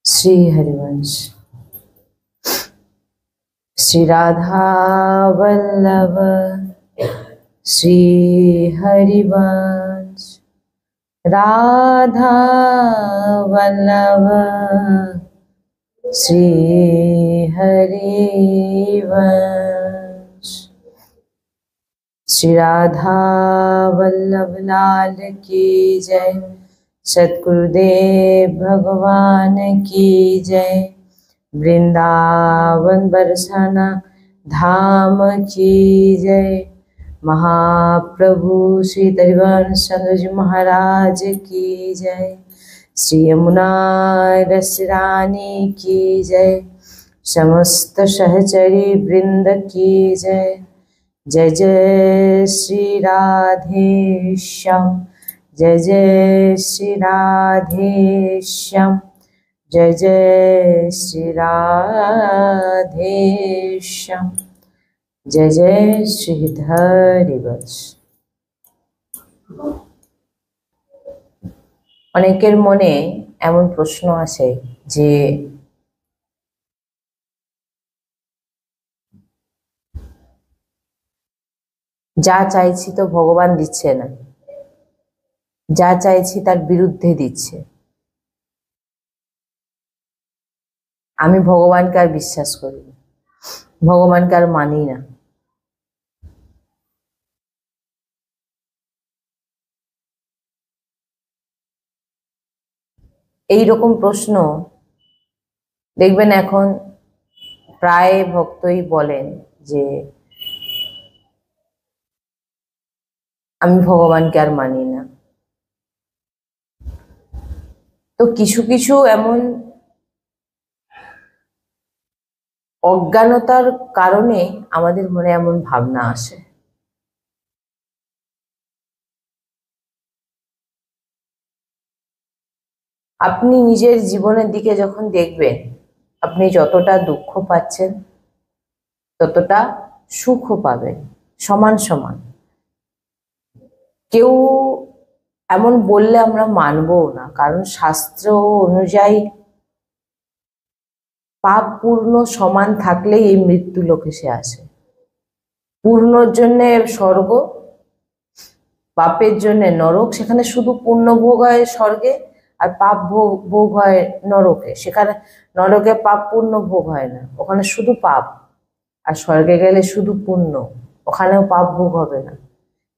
श्री हरिवंश। श्री राधा वल्लभ श्री हरिवंश। राधा वल्लभ श्री हरिवंश। श्री राधा वल्लभ लाल की जय। सद्गुरुदेव भगवान की जय। वृंदावन बरसाना धाम की जय। महाप्रभु श्री हरिवंश चंद्र जी महाराज की जय। श्री यमुना रस रानी की जय। समस्त सहचरी वृंद की जय। जय जय श्री राधेश्याम। जय जय श्री राधेश्याम। जय जय श्री राधेश्याम। जय जय श्री हरिवंश। অনেকের মনে এমন প্রশ্ন আসে যে যা চাইছি তো ভগবান দিচ্ছে না, যা চাইছি তার বিরুদ্ধে দিচ্ছে। আমি ভগবানকে আর বিশ্বাস করি না, ভগবানকে আর মানি না। এই রকম প্রশ্ন দেখবেন এখন প্রায় ভক্তই বলেন যে আমি ভগবানকে আর মানি না। তো কিছু কিছু এমন অজ্ঞানতার কারণে আমাদের মনে এমন ভাবনা আসে। আপনি নিজের জীবনের দিকে যখন দেখবেন, আপনি যতটা দুঃখ পাচ্ছেন ততটা সুখও পাবেন, সমান সমান। কেউ এমন বললে আমরা মানবও না, কারণ শাস্ত্র অনুযায়ী পাপ পূর্ণ সমান থাকলেই এই মৃত্যু লোকে সে আসে। পূর্ণর জন্য স্বর্গ, পাপের জন্য নরক। সেখানে শুধু পুণ্য ভোগ হয় স্বর্গে, আর পাপ ভোগ হয় নরকে। সেখানে নরকে পাপ পুণ্য ভোগ হয় না, ওখানে শুধু পাপ। আর স্বর্গে গেলে শুধু পুণ্য, ওখানেও পাপ ভোগ হবে না।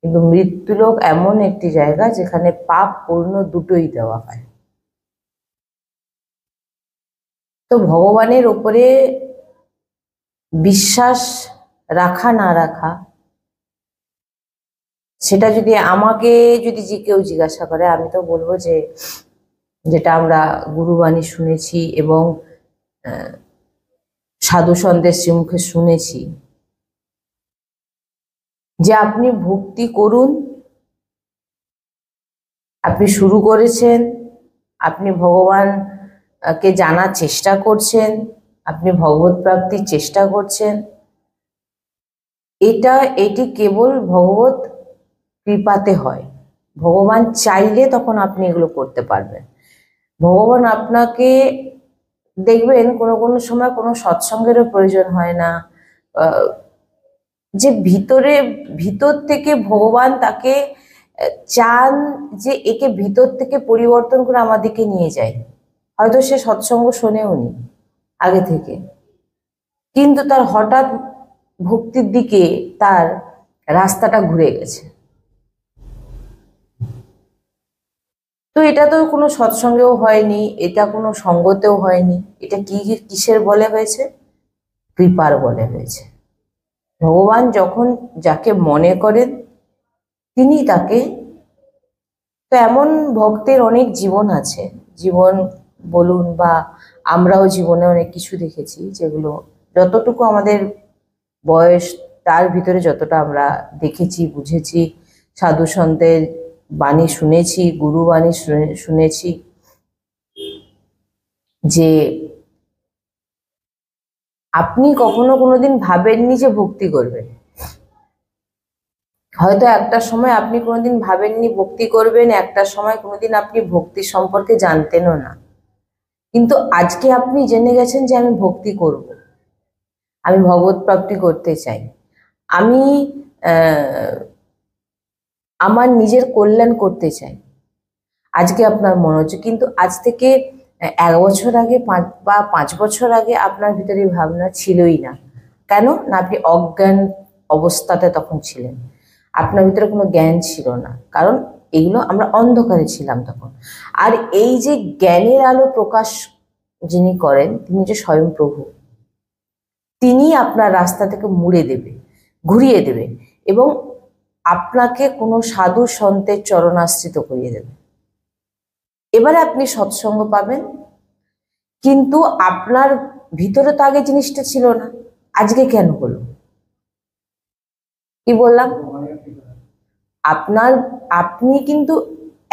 কিন্তু মৃত্যুলোক এমন একটি জায়গা যেখানে পাপ পুণ্য দুটোই দেওয়া হয়। তো ভগবানের ওপরে বিশ্বাস রাখা না রাখা, সেটা যদি আমাকে কেউ জিজ্ঞাসা করে, আমি তো বলবো যে যেটা আমরা গুরুবাণী শুনেছি এবং সাধু সন্তের শ্রীমুখে শুনেছি, যে আপনি ভক্তি করুন। আপনি শুরু করেছেন, আপনি ভগবানকে জানার চেষ্টা করছেন, আপনি ভগবত প্রাপ্তির চেষ্টা করছেন। এটি কেবল ভগবত কৃপাতে হয়। ভগবান চাইলে তখন আপনি এগুলো করতে পারবেন। ভগবান আপনাকে দেখবেন কোনো কোনো সময় কোনো সৎসঙ্গেরও প্রয়োজন হয় না, যে ভিতর থেকে ভগবান তাকে চান যে একে ভিতর থেকে পরিবর্তন করে আমাদেরকে নিয়ে যায়। হয়তো সে সৎসঙ্গ শোনেও নি আগে থেকে, কিন্তু তার হঠাৎ ভক্তির দিকে তার রাস্তাটা ঘুরে গেছে। তো এটা তো কোনো সৎসঙ্গেও হয়নি, এটা কোনো সঙ্গতেও হয়নি। এটা কিসের বলে হয়েছে? কৃপার বলে হয়েছে। ভগবান যখন যাকে মনে করেন তিনি তাকে। তো এমন ভক্তের অনেক জীবন আছে, জীবন বলুন বা আমরাও জীবনে অনেক কিছু দেখেছি, যেগুলো যতটুকু আমাদের বয়স তার ভিতরে যতটা আমরা দেখেছি, বুঝেছি, সাধু সন্তের বাণী শুনেছি, গুরু বাণী শুনেছি, যে আপনি কখনো কোনোদিন ভাবেননি যে ভক্তি করবেন। হয়তো একটা সময় আপনি কোনোদিন ভাবেননি ভক্তি করবেন, একটা সময় কোনোদিন আপনি ভক্তি সম্পর্কে জানতেনও না। কিন্তু আজকে আপনি জেনে গেছেন যে আমি ভক্তি করব, আমি ভগবত প্রাপ্তি করতে চাই, আমি আমার নিজের কল্যাণ করতে চাই। আজকে আপনার মনে হচ্ছে, কিন্তু আজ থেকে 1 বছর আগে বা 5 বছর আগে আপনার ভিতরে এই ভাবনা ছিলই না। কেন না? আপনি অজ্ঞান অবস্থাতে তখন ছিলেন, আপনার ভিতরে কোনো জ্ঞান ছিল না, কারণ এগুলো আমরা অন্ধকারে ছিলাম তখন। আর এই যে জ্ঞানের আলো প্রকাশ যিনি করেন, তিনি যে স্বয়ং প্রভু, তিনি আপনার রাস্তা থেকে মুড়ে দেবে, ঘুরিয়ে দেবে এবং আপনাকে কোনো সাধু সন্তের চরণাশ্রিত করিয়ে দেবে। এবারে আপনি সৎসঙ্গ পাবেন, কিন্তু আপনার ভিতরে তো আগে জিনিসটা ছিল না, আজকে কেন হলো? কি বললাম? আপনি কিন্তু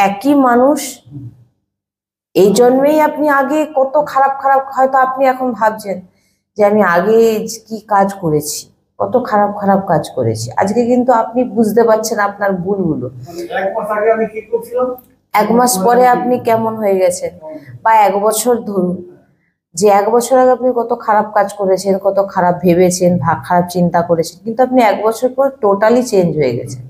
একই মানুষ। এই জন্মেই আপনি আগে কত খারাপ খারাপ, হয়তো আপনি এখন ভাবছেন যে আমি আগে কি কাজ করেছি, কত খারাপ খারাপ কাজ করেছি। আজকে কিন্তু আপনি বুঝতে পারছেন আপনার ভুলগুলো। 1 মাস পরে আপনি কেমন হয়ে গেছেন, বা 1 বছর ধরুন, যে 1 বছর আগে আপনি কত খারাপ কাজ করেছেন, কত খারাপ ভেবেছেন, খারাপ চিন্তা করেছেন, কিন্তু আপনি 1 বছর পর টোটালি চেঞ্জ হয়ে গেছেন।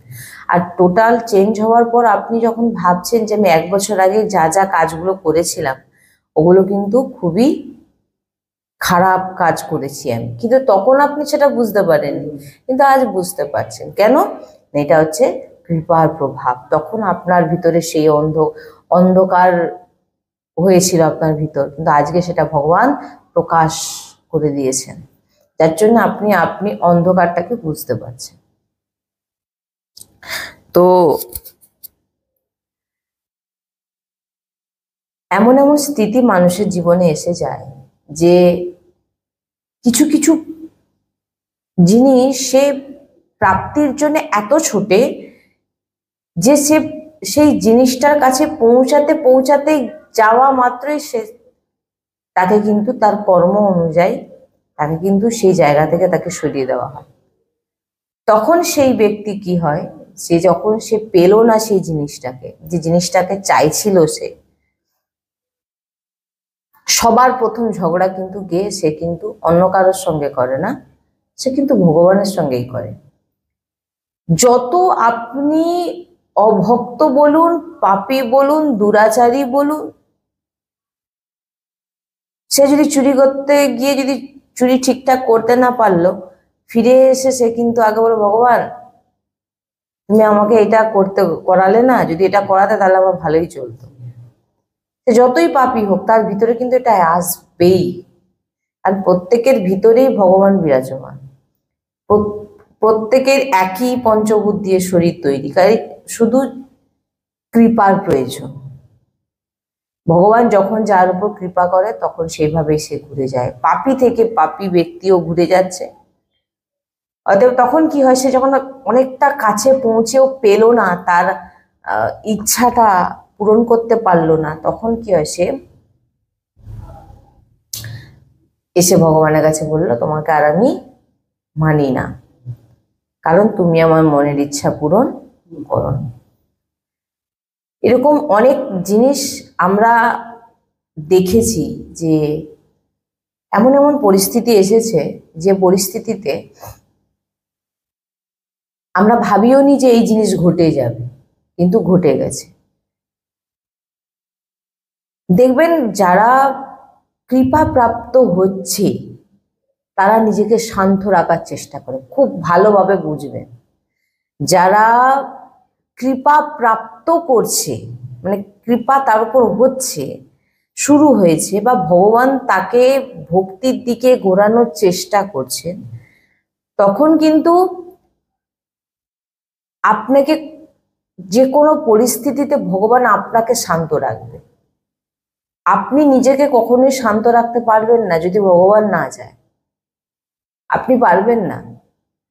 আর টোটাল চেঞ্জ হওয়ার পর আপনি যখন ভাবছেন যে আমি 1 বছর আগে যা যা কাজগুলো করেছিলাম ওগুলো কিন্তু খুবই খারাপ কাজ করেছি আমি, কিন্তু তখন আপনি সেটা বুঝতে পারেননি, কিন্তু আজ বুঝতে পারছেন। কেন? এটা হচ্ছে কৃপার প্রভাব। তখন আপনার ভিতরে সেই অন্ধকার হয়েছিল আপনার ভিতর, কিন্তু আজকে সেটা ভগবান প্রকাশ করে দিয়েছেন, যার জন্য আপনি অন্ধকারটাকে বুঝতে পারছেন। তো এমন এমন স্থিতি মানুষের জীবনে এসে যায় যে কিছু কিছু জিনিস সে প্রাপ্তির জন্য এত ছোটে যে সেই জিনিসটার কাছে পৌঁছাতে পৌঁছাতে যাওয়া মাত্রই তাকে কিন্তু তার কর্ম অনুযায়ী তাকে কিন্তু সেই জায়গা থেকে তাকে সরিয়ে দেওয়া হয়। তখন সেই ব্যক্তি কি হয়, যখন সে পেল না সেই জিনিসটাকে, যে জিনিসটাকে চাইছিল, সবার প্রথম ঝগড়া কিন্তু সে কিন্তু অন্য কারোর সঙ্গে করে না, সে কিন্তু ভগবানের সঙ্গেই করে। যত আপনি অভক্ত বলুন, পাপী বলুন, দুরাচারী বলুন, সে যদি চুরি করতে গিয়ে যদি চুরি ঠিকঠাক করতে না পারলো, ফিরে এসে সে কিন্তু আগে বলে, ভগবান তুমি আমাকে এটা করালে না, যদি এটা করাতে তাহলে আমার ভালোই চলতো। সে যতই পাপী হোক তার ভিতরে কিন্তু এটা আসবেই। আর প্রত্যেকের ভিতরেই ভগবান বিরাজমান, প্রত্যেকের একই পঞ্চভূত দিয়ে শরীর তৈরি, কারণ শুধু কৃপার প্রয়োজন। ভগবান যখন যার উপর কৃপা করে তখন সেইভাবেই সে ঘুরে যায়। পাপী থেকে পাপী ব্যক্তিও ঘুরে যাচ্ছে। অতএব তখন কি হয়, সে যখন অনেকটা কাছে পৌঁছেও পেল না, তার ইচ্ছাটা পূরণ করতে পারলো না, তখন কি হয়, সে এসে ভগবানের কাছে বললো, তোমাকে আর আমি মানি না, কারণ তুমি আমার মনের ইচ্ছা পূরণ করো। এরকম অনেক জিনিস আমরা দেখেছি যে এমন এমন পরিস্থিতি এসেছে, যে পরিস্থিতিতে আমরা ভাবিও নি যে এই জিনিস ঘটে যাবে, কিন্তু ঘটে গেছে। দেখবেন যারা কৃপা প্রাপ্ত হচ্ছে তারা নিজেকে শান্ত রাখার চেষ্টা করে, খুব ভালোভাবে বুঝবেন। যারা কৃপা প্রাপ্ত করছে, মানে কৃপা তার উপর হচ্ছে, শুরু হয়েছে, বা ভগবান তাকে ভক্তির দিকে ঘোরানোর চেষ্টা করছেন, তখন কিন্তু আপনাকে যে কোনো পরিস্থিতিতে ভগবান আপনাকে শান্ত রাখবে। আপনি নিজেকে কখনোই শান্ত রাখতে পারবেন না যদি ভগবান না চায়, আপনি পারবেন না।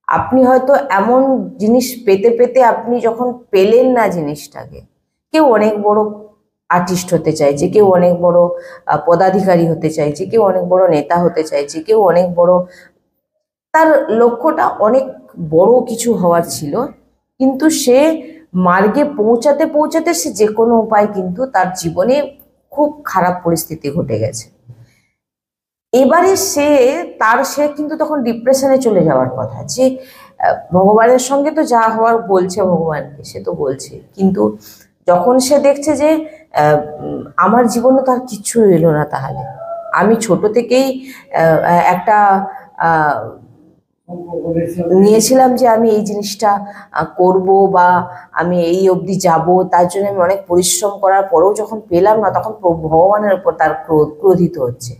আপনি হয়তো এমন জিনিস পেতে পেতে আপনি যখন পেলেন না জিনিসটাকে, কেউ অনেক বড় আর্টিস্ট হতে চাইছে, কেউ অনেক বড় পদাধিকারী হতে চাইছে, কেউ অনেক বড় নেতা হতে চাইছে, কেউ অনেক বড়, তার লক্ষ্যটা অনেক বড় কিছু হওয়ার ছিল, কিন্তু সে মার্গে পৌঁছাতে পৌঁছাতে সে যে কোনো উপায় কিন্তু তার জীবনে খুব খারাপ পরিস্থিতি ঘটে গেছে। এবারে সে কিন্তু তখন ডিপ্রেশনে চলে যাওয়ার কথা, যে ভগবানের সঙ্গে তো যা হওয়ার বলছে ভগবানকে, সে তো বলছে, কিন্তু যখন সে দেখছে যে আমার জীবনে তো আর কিচ্ছু এলো না, তাহলে আমি ছোট থেকেই একটা নিয়েছিলাম যে আমি এই জিনিসটা করব বা আমি এই অবধি যাব, তার জন্য আমি অনেক পরিশ্রম করার পরেও যখন পেলাম না, তখন ভগবানের উপর তার ক্রোধিত হচ্ছে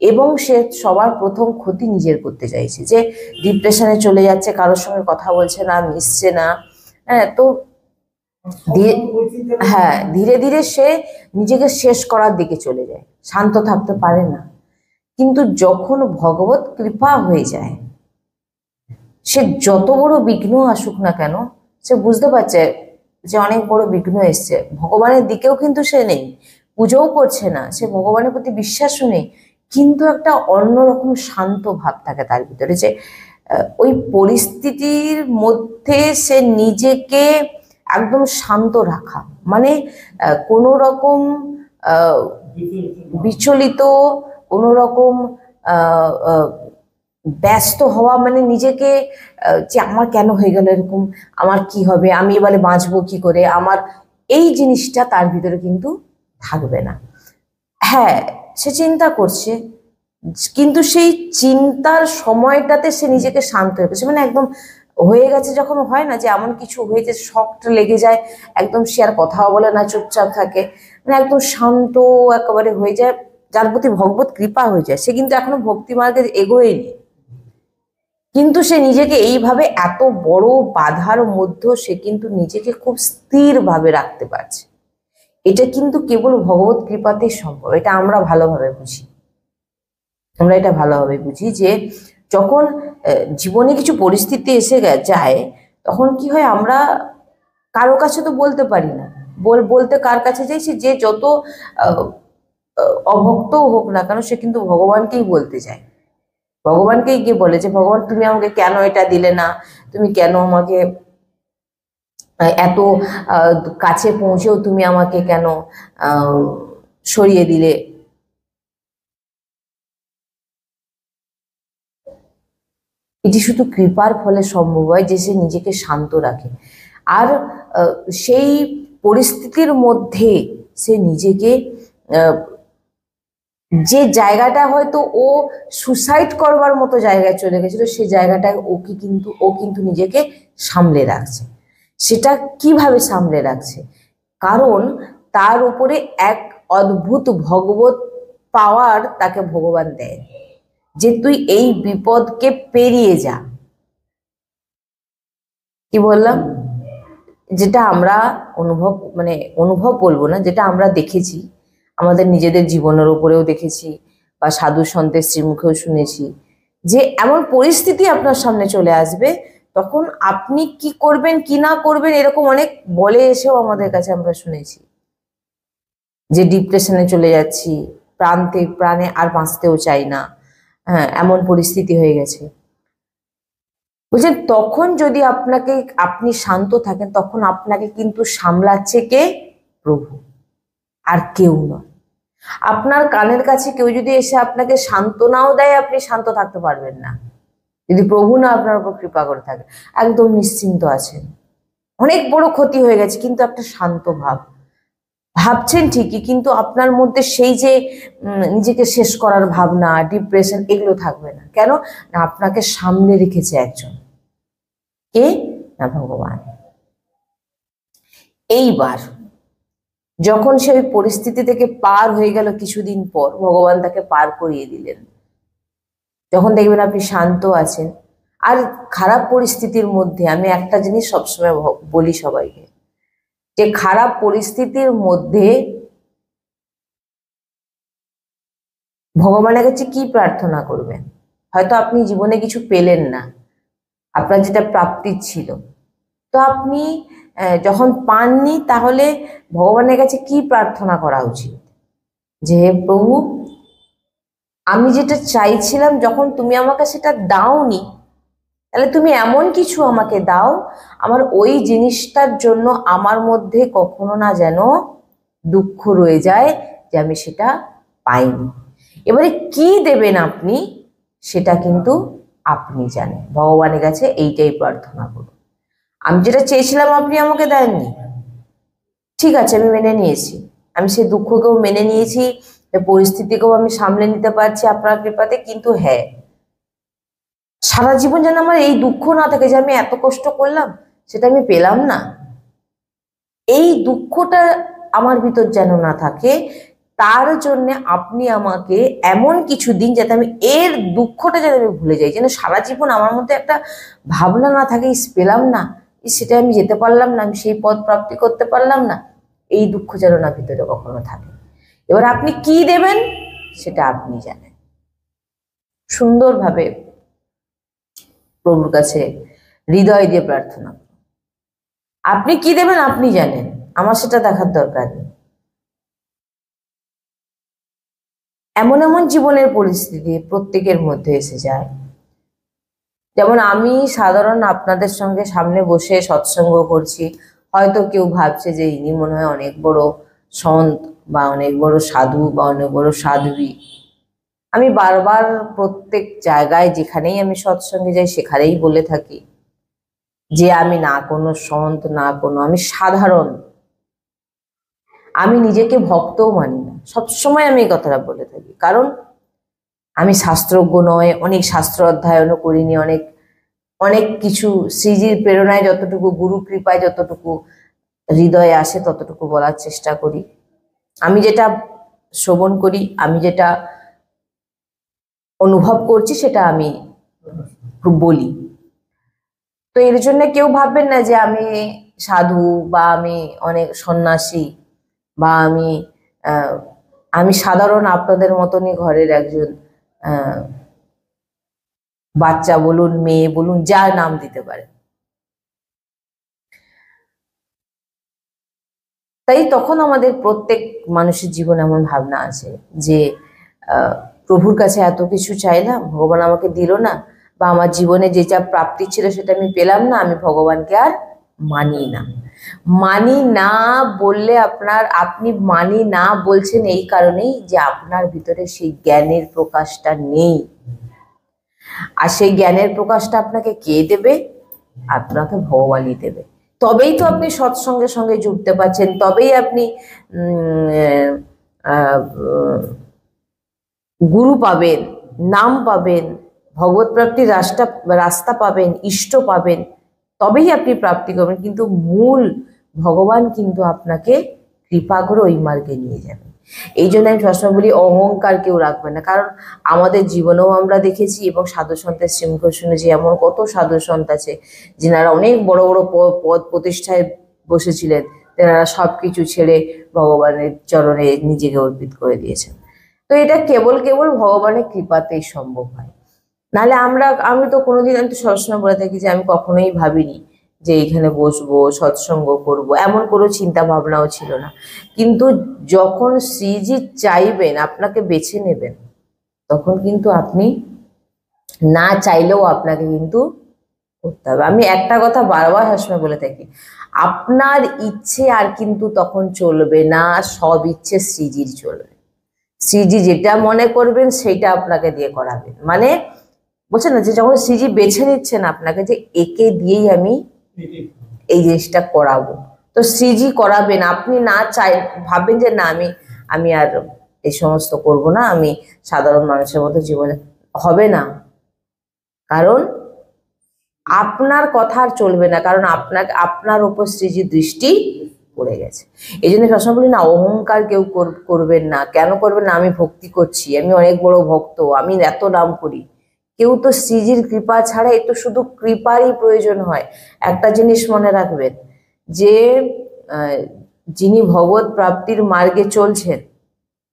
এবং সে সবার প্রথম ক্ষতি নিজের করতে চাইছে, যে ডিপ্রেশনে চলে যাচ্ছে, কারোর সঙ্গে কথা বলছে না, মিশছে না। হ্যাঁ, তো হ্যাঁ, ধীরে ধীরে সে নিজেকে শেষ করার দিকে চলে যায়, শান্ত থাকতে পারে না। কিন্তু যখন ভগবত কৃপা হয়ে যায়, সে যত বড় বিঘ্ন আসুক না কেন, সে বুঝতে পারছে যে অনেক বড় বিঘ্ন এসছে, ভগবানের দিকেও কিন্তু সে নেই, পুজোও করছে না, সে ভগবানের প্রতি বিশ্বাসও নেই, কিন্তু একটা অন্যরকম শান্ত ভাব থাকে তার ভিতরে, যে ওই পরিস্থিতির মধ্যে সে নিজেকে একদম শান্ত রাখা, মানে কোনো রকম বিচলিত, কোনো রকম ব্যস্ত হওয়া, মানে নিজেকে যে আমার কেন হয়ে গেল এরকম, আমার কি হবে, আমি এবারে বাঁচবো কি করে, আমার এই জিনিসটা তার ভিতরে কিন্তু থাকবে না। হ্যাঁ, সে চিন্তা করছে, কিন্তু সেই চিন্তার সময়টাতে সে নিজেকে শান্ত রেখেছে, মানে একদম হয়ে গেছে, যখন হয় না যে এমন কিছু হয়েছে, শকটা লেগে যায়, একদম সে আর কথাও বলে না, চুপচাপ থাকে, মানে একদম শান্ত একেবারে হয়ে যায়, যার প্রতি ভগবত কৃপা হয়ে যায়। সে কিন্তু এখনো ভক্তি মার্গে এগোয়নি, কিন্তু সে নিজেকে এইভাবে এত বড় বাধার মধ্যে সে কিন্তু নিজেকে খুব স্থির ভাবে রাখতে পারছে। এটা কিন্তু কেবল ভগবত কৃপাতেই সম্ভব। এটা আমরা ভালোভাবে বুঝি, আমরা এটা ভালোভাবে বুঝি যে যখন জীবনে কিছু পরিস্থিতি এসে যায়, তখন কি হয়, আমরা কারো কাছে তো বলতে পারি না, বলতে কার কাছে চাইছি, যে যত অভক্তও হোক না কেন, সে কিন্তু ভগবানকেই বলতে চায়, ভগবানকেই গিয়ে বলে যে ভগবান তুমি আমাকে কেন এটা দিলে না, তুমি কেন আমাকে এত কাছে পৌঁছেও তুমি আমাকে কেন সরিয়ে দিলে। এটি শুধু কৃপার ফলে সম্ভব হয়, যে সে নিজেকে শান্ত রাখে, আর সেই পরিস্থিতির মধ্যে সে নিজেকে যে জায়গাটা হয়তো ও সুসাইড করবার মতো জায়গায় চলে গেছিল, সেই জায়গাটায় ও কিন্তু নিজেকে সামলে রাখছে। সেটা কিভাবে সামলে রাখছে? কারণ তার উপরে এক অদ্ভুত ভগবত পাওয়ার তাকে ভগবান দেয়, যে তুই এই বিপদকে পেরিয়ে যা। কি বললাম? যেটা আমরা অনুভব বলবো না, যেটা আমরা দেখেছি, আমাদের নিজেদের জীবনের উপরেও দেখেছি, বা সাধু সন্তের শ্রীমুখেও শুনেছি, যে এমন পরিস্থিতি আপনার সামনে চলে আসবে, তখন আপনি কি করবেন কি না করবেন এরকম অনেক বলে এসেও আমাদের কাছে আমরা শুনেছি, যে ডিপ্রেশনে চলে যাচ্ছি, প্রাণে আর বাঁচতেও চাই না, হ্যাঁ, এমন পরিস্থিতি হয়ে গেছে। বুঝলেন? তখন যদি আপনি শান্ত থাকেন, তখন আপনাকে কিন্তু সামলাচ্ছে কে? প্রভু, আর কেউ নয়। আপনার কানের কাছে কেউ যদি এসে আপনাকে সান্ত্বনাও দেয়, আপনি শান্ত থাকতে পারবেন না, যদি প্রভু না আপনার উপর কৃপা করে থাকে। একদম নিশ্চিন্ত আছেন, অনেক বড় ক্ষতি হয়ে গেছে, কিন্তু একটা শান্ত ভাবছেন ঠিকই, কিন্তু আপনার মধ্যে সেই যে নিজেকে শেষ করার ভাবনা, ডিপ্রেশন, এগুলো থাকবে না। কেন না? আপনাকে সামনে রেখেছে একজন, কে? না, ভগবান। এইবার যখন সে ওই পরিস্থিতি থেকে পার হয়ে গেল, কিছুদিন পর ভগবান তাকে পার করিয়ে দিলেন। যখন দেখবেন আপনি শান্ত আছেন, আর খারাপ পরিস্থিতির মধ্যে আমি একটা জিনিস সবসময় বলি সবাইকে, যে খারাপ পরিস্থিতির মধ্যে ভগবানের কাছে কি প্রার্থনা করবেন? হয়তো আপনি জীবনে কিছু পেলেন না, আপনার যেটা প্রাপ্তির ছিল, তো আপনি যখন পাননি, তাহলে ভগবানের কাছে কি প্রার্থনা করা উচিত? যে প্রভু, আমি যেটা চাইছিলাম, যখন তুমি আমাকে সেটা দাওনি, তাহলে তুমি এমন কিছু আমাকে দাও, আমার ওই জিনিসটার জন্য আমার মধ্যে কখনো না যেন দুঃখ রয়ে যায়, যে আমি সেটা পাইনি। এবারে কি দেবেন আপনি সেটা কিন্তু আপনি জানেন। ভগবানের কাছে এইটাই প্রার্থনা করুন, আমি যেটা চেয়েছিলাম আপনি আমাকে দেননি, ঠিক আছে আমি মেনে নিয়েছি, আমি সেই দুঃখকেও মেনে নিয়েছি, পরিস্থিতিকেও আমি সামলে নিতে পারছি আপনার কৃপাতে, কিন্তু হ্যাঁ, সারা জীবন যেন আমার এই দুঃখ না থাকে যে আমি এত কষ্ট করলাম সেটা আমি পেলাম না, এই দুঃখটা আমার ভিতর যেন না থাকে। তার জন্য আপনি আমাকে এমন কিছু দিন যাতে আমি এর দুঃখটা যেন আমি ভুলে যাই, যেন সারা জীবন আমার মধ্যে একটা ভাবনা না থাকে ইস পেলাম না, ইস সেটা আমি যেতে পারলাম না, আমি সেই পদ প্রাপ্তি করতে পারলাম না, এই দুঃখ যেন না ভিতরে কখনো থাকে। এবার আপনি কি দেবেন সেটা আপনি জানেন। সুন্দরভাবে প্রভুর কাছে হৃদয় দিয়ে প্রার্থনা, আপনি কি দেবেন আপনি জানেন, আমার সেটা দেখার দরকার নেই। এমন এমন জীবনের পরিস্থিতি প্রত্যেকের মধ্যে এসে যায়, যেমন আমি সাধারণ আপনাদের সঙ্গে সামনে বসে সৎসঙ্গ করছি, হয়তো কেউ ভাবছে যে ইনি মনে হয় অনেক বড় সন্ত বা অনেক বড় সাধু বা অনেক বড় সাধ্বী। আমি বারবার প্রত্যেক জায়গায় যেখানেই আমি সৎসঙ্গে যাই সেখানেই বলে থাকি যে আমি না কোনো সন্ত না কোনো, আমি সাধারণ, আমি নিজেকে ভক্তও মানি না। সবসময় আমি এই কথাটা বলে থাকি, কারণ আমি শাস্ত্রজ্ঞ নয়, অনেক শাস্ত্র অধ্যয়নও করিনি, অনেক অনেক কিছু শ্রীজির প্রেরণায় যতটুকু, গুরু কৃপায় যতটুকু হৃদয়ে আসে ততটুকু বলার চেষ্টা করি। আমি যেটা শ্রবণ করি, আমি যেটা অনুভব করছি সেটা আমি বলি। তো এর জন্য কেউ ভাববেন না যে আমি সাধু বা আমি অনেক সন্ন্যাসী বা আমি সাধারণ আপনাদের মতনই ঘরের একজন বাচ্চা বলুন, মেয়ে বলুন, যা নাম দিতে পারে। তাই তখন আমাদের প্রত্যেক মানুষের জীবনে এমন ভাবনা আছে যে প্রভুর কাছে এত কিছু চাইলাম, ভগবান আমাকে দিল না, বা আমার জীবনে যে যা প্রাপ্তি ছিল সেটা আমি পেলাম না, আমি ভগবানকে আর মানি না। মানি না বললে আপনি মানি না বলছেন এই কারণেই যে আপনার ভিতরে সেই জ্ঞানের প্রকাশটা নেই। আর সেই জ্ঞানের প্রকাশটা আপনাকে কে দেবে? আপনাকে ভগবানই দেবে। তবেই তো আপনি সৎসঙ্গের সঙ্গে জুড়তে পারছেন, তবেই আপনি গুরু পাবেন, নাম পাবেন, ভগবত প্রাপ্তির রাস্তা পাবেন, ইষ্ট পাবেন, তবেই আপনি প্রাপ্তি করবেন। কিন্তু মূল ভগবান কিন্তু আপনাকে কৃপা করে ওই মার্গে নিয়ে যাবেন। এই জন্য আমি সবসময় বলি অহংকার কেউ রাখবেন না, কারণ আমাদের জীবনেও আমরা দেখেছি এবং সাধু সন্তের শ্রীমুখ শুনেছি এমন কত সাধু সন্ত আছে যিনারা অনেক বড় বড় পদ প্রতিষ্ঠায় বসেছিলেন, তেনারা সবকিছু ছেড়ে ভগবানের চরণে নিজেকে অর্পিত করে দিয়েছেন। তো এটা কেবল কেবল ভগবানের কৃপাতেই সম্ভব হয়। নাহলে আমি তো কোনোদিন, আমি তো সবসময় বলে থাকি যে আমি কখনোই ভাবিনি যে এইখানে বসবো সৎসঙ্গ করব, এমন কোনো চিন্তা ভাবনাও ছিল না। কিন্তু যখন শ্রীজি চাইবেন আপনাকে বেছে নেবেন, তখন কিন্তু আপনি না চাইলেও আপনাকে কিন্তু করতে হবে। আমি একটা কথা বারবার সবসময় বলে থাকি, আপনার ইচ্ছে আর কিন্তু তখন চলবে না, সব ইচ্ছে শ্রীজির চলবে। শ্রীজি যেটা মনে করবেন সেইটা আপনাকে দিয়ে করাবেন। মানে বলছেন না যে যখন শ্রীজি বেছে নিচ্ছেন আপনাকে যে একে দিয়েই আমি এই জিনিসটা করাবো, তো শ্রীজি করাবেন। আপনি না চাই ভাববেন যে না আমি আর এই সমস্ত করব না, আমি সাধারণ মানুষের মতো জীবনে, হবে না। কারণ আপনার কথা আর চলবে না, কারণ আপনার উপর শ্রীজির দৃষ্টি পড়ে গেছে। এই জন্য সবসময় বলি না, অহংকার কেউ করবেন না। কেন করবেন না? আমি ভক্তি করছি, আমি অনেক বড় ভক্ত, আমি এত নাম করি। কেউ তো শ্রীজির কৃপা ছাড়া, এ তো শুধু কৃপারই প্রয়োজন হয়। একটা জিনিস মনে রাখবেন যে যিনি ভগবত প্রাপ্তির মার্গে চলছেন,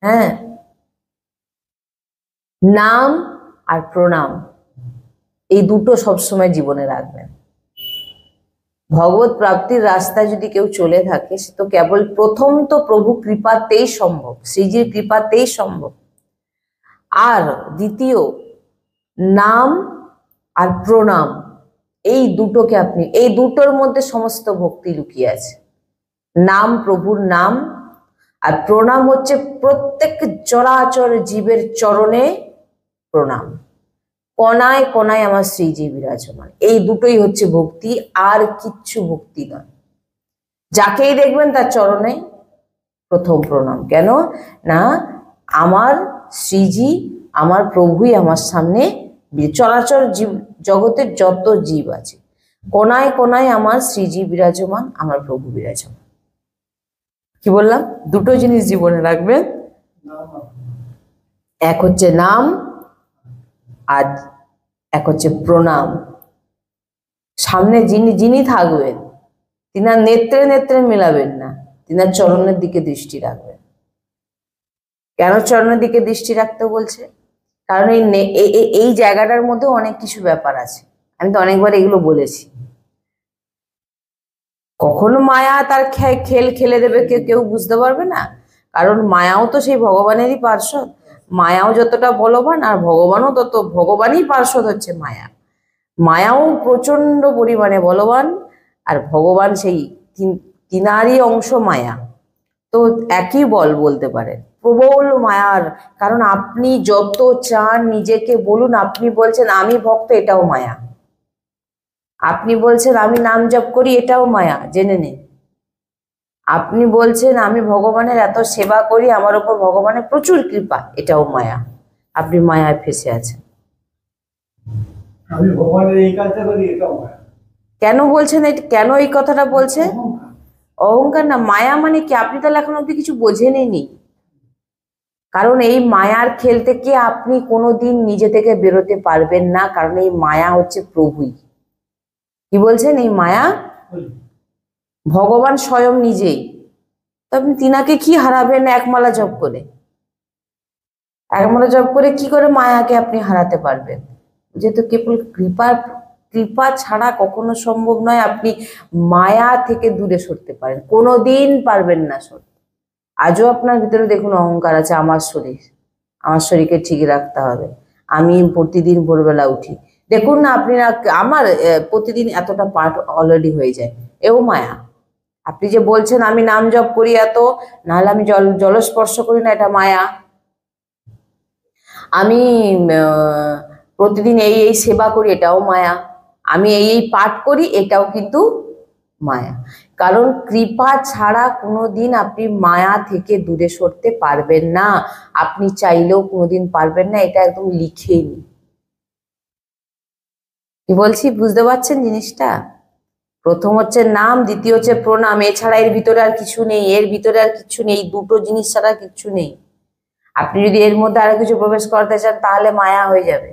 হ্যাঁ, নাম আর প্রণাম এই দুটো সবসময় জীবনে রাখবেন। ভগবত প্রাপ্তির রাস্তায় যদি কেউ চলে থাকে, সে তো কেবল প্রথম তো প্রভু কৃপাতেই সম্ভব, শ্রীজির কৃপাতেই সম্ভব। আর দ্বিতীয় নাম আর প্রণাম, এই দুটোকে আপনি, এই দুটোর মধ্যে সমস্ত ভক্তি লুকিয়ে আছে। নাম, প্রভুর নাম আর প্রণাম হচ্ছে প্রত্যেক চরাচর জীবের চরণে প্রণাম। কণায় কণায় আমার শ্রীজি বিরাজমান, এই দুটোই হচ্ছে ভক্তি, আর কিচ্ছু ভক্তি নয়। যাকেই দেখবেন তার চরণে প্রথম প্রণাম। কেন না, আমার শ্রীজি, আমার প্রভুই আমার সামনে, চরাচর জীব জগতের যত জীব আছে কোনায় কোনায় আমার শ্রীজি বিরাজমান, আমার প্রভু বিরাজমান। কি বললাম? দুটো জিনিস জীবনে রাখবেন, এক হচ্ছে নাম আর এক হচ্ছে প্রণাম। সামনে যিনি যিনি থাকবেন তিনার নেত্রে নেত্রে মেলাবেন না, তিনার চরণের দিকে দৃষ্টি রাখবেন। কেন চরণের দিকে দৃষ্টি রাখতে বলছে? কারণ এই জায়গাটার মধ্যে অনেক কিছু ব্যাপার আছে, আমি তো অনেকবার এগুলো বলেছি। কখনো মায়া তার খেল খেলে দেবে কেউ বুঝতে পারবে না, কারণ মায়াও তো সেই ভগবানেরই পার্শ্বদ। মায়াও যতটা বলবান আর ভগবানও তত, ভগবানই পার্শ্বদ হচ্ছে মায়া। মায়াও প্রচন্ড পরিমাণে বলবান আর ভগবান সেই তিনারই অংশ মায়া। তো একই বলতে পারেন, প্রবল মায়ার। কারণ আপনি যত চান নিজেকে বলুন, আপনি বলছেন আমি ভক্ত, এটাও মায়া। আপনি বলছেন আমি নাম জপ করি, এটাও মায়া, জেনে নিন। আপনি বলছেন আমি ভগবানের এত সেবা করি, আমার উপর ভগবানের প্রচুর কৃপা, এটাও মায়া। আপনি মায়ায় ফেসে আছেন। আমি ভগবানের এই কাজটা করি, এটাও মায়া। কেন বলছেন কেন এই কথাটা বলছে? অহংকার না, মায়া মানে কি? আপনি তাহলে এখন অব্দি কিছু বোঝেনই। কারণ এই মায়ার খেল থেকে আপনি কোনোদিন নিজে থেকে বেরোতে পারবেন না, কারণ এই মায়া হচ্ছে প্রভুই। কি বলছেন? এই মায়া ভগবান স্বয়ং নিজেই। তো আপনি তিনাকে কি হারাবেন একমালা জপ করে? একমালা জপ করে কি করে মায়াকে আপনি হারাতে পারবেন? যেহেতু কেবল কৃপা ছাড়া কখনো সম্ভব নয় আপনি মায়া থেকে দূরে সরতে পারেন, কোনোদিন পারবেন না সরতে। আজও আপনার ভিতরে দেখুন অহংকার আছে, আমার শরীরকে ঠিক রাখতে হবে, আমি প্রতিদিন ভোরবেলা উঠি। দেখুন না আপনি, আমার প্রতিদিন এতটা পাঠ অলরেডি হয়ে যায়, এও মায়া। আপনি যে বলছেন আমি নাম জপ করি এত, নাহলে আমি জলস্পর্শ করি না, এটা মায়া। আমি প্রতিদিন এই সেবা করি, এটাও মায়া। আমি এই পাঠ করি, এটাও কিন্তু মায়া। কারণ কৃপা ছাড়া কোনোদিন আপনি মায়া থেকে দূরে সরতে পারবেন না, আপনি চাইলেও কোনোদিন পারবেন না, এটা একদম লিখে নিন। কি বলছি বুঝতে পারছেন জিনিসটা? প্রথম হচ্ছে নাম, দ্বিতীয় হচ্ছে প্রণাম। এছাড়া এর ভিতরে আর কিছু নেই, এর ভিতরে আর কিছু নেই, দুটো জিনিস ছাড়া কিছু নেই। আপনি যদি এর মধ্যে আরো কিছু প্রবেশ করতে চান তাহলে মায়া হয়ে যাবে।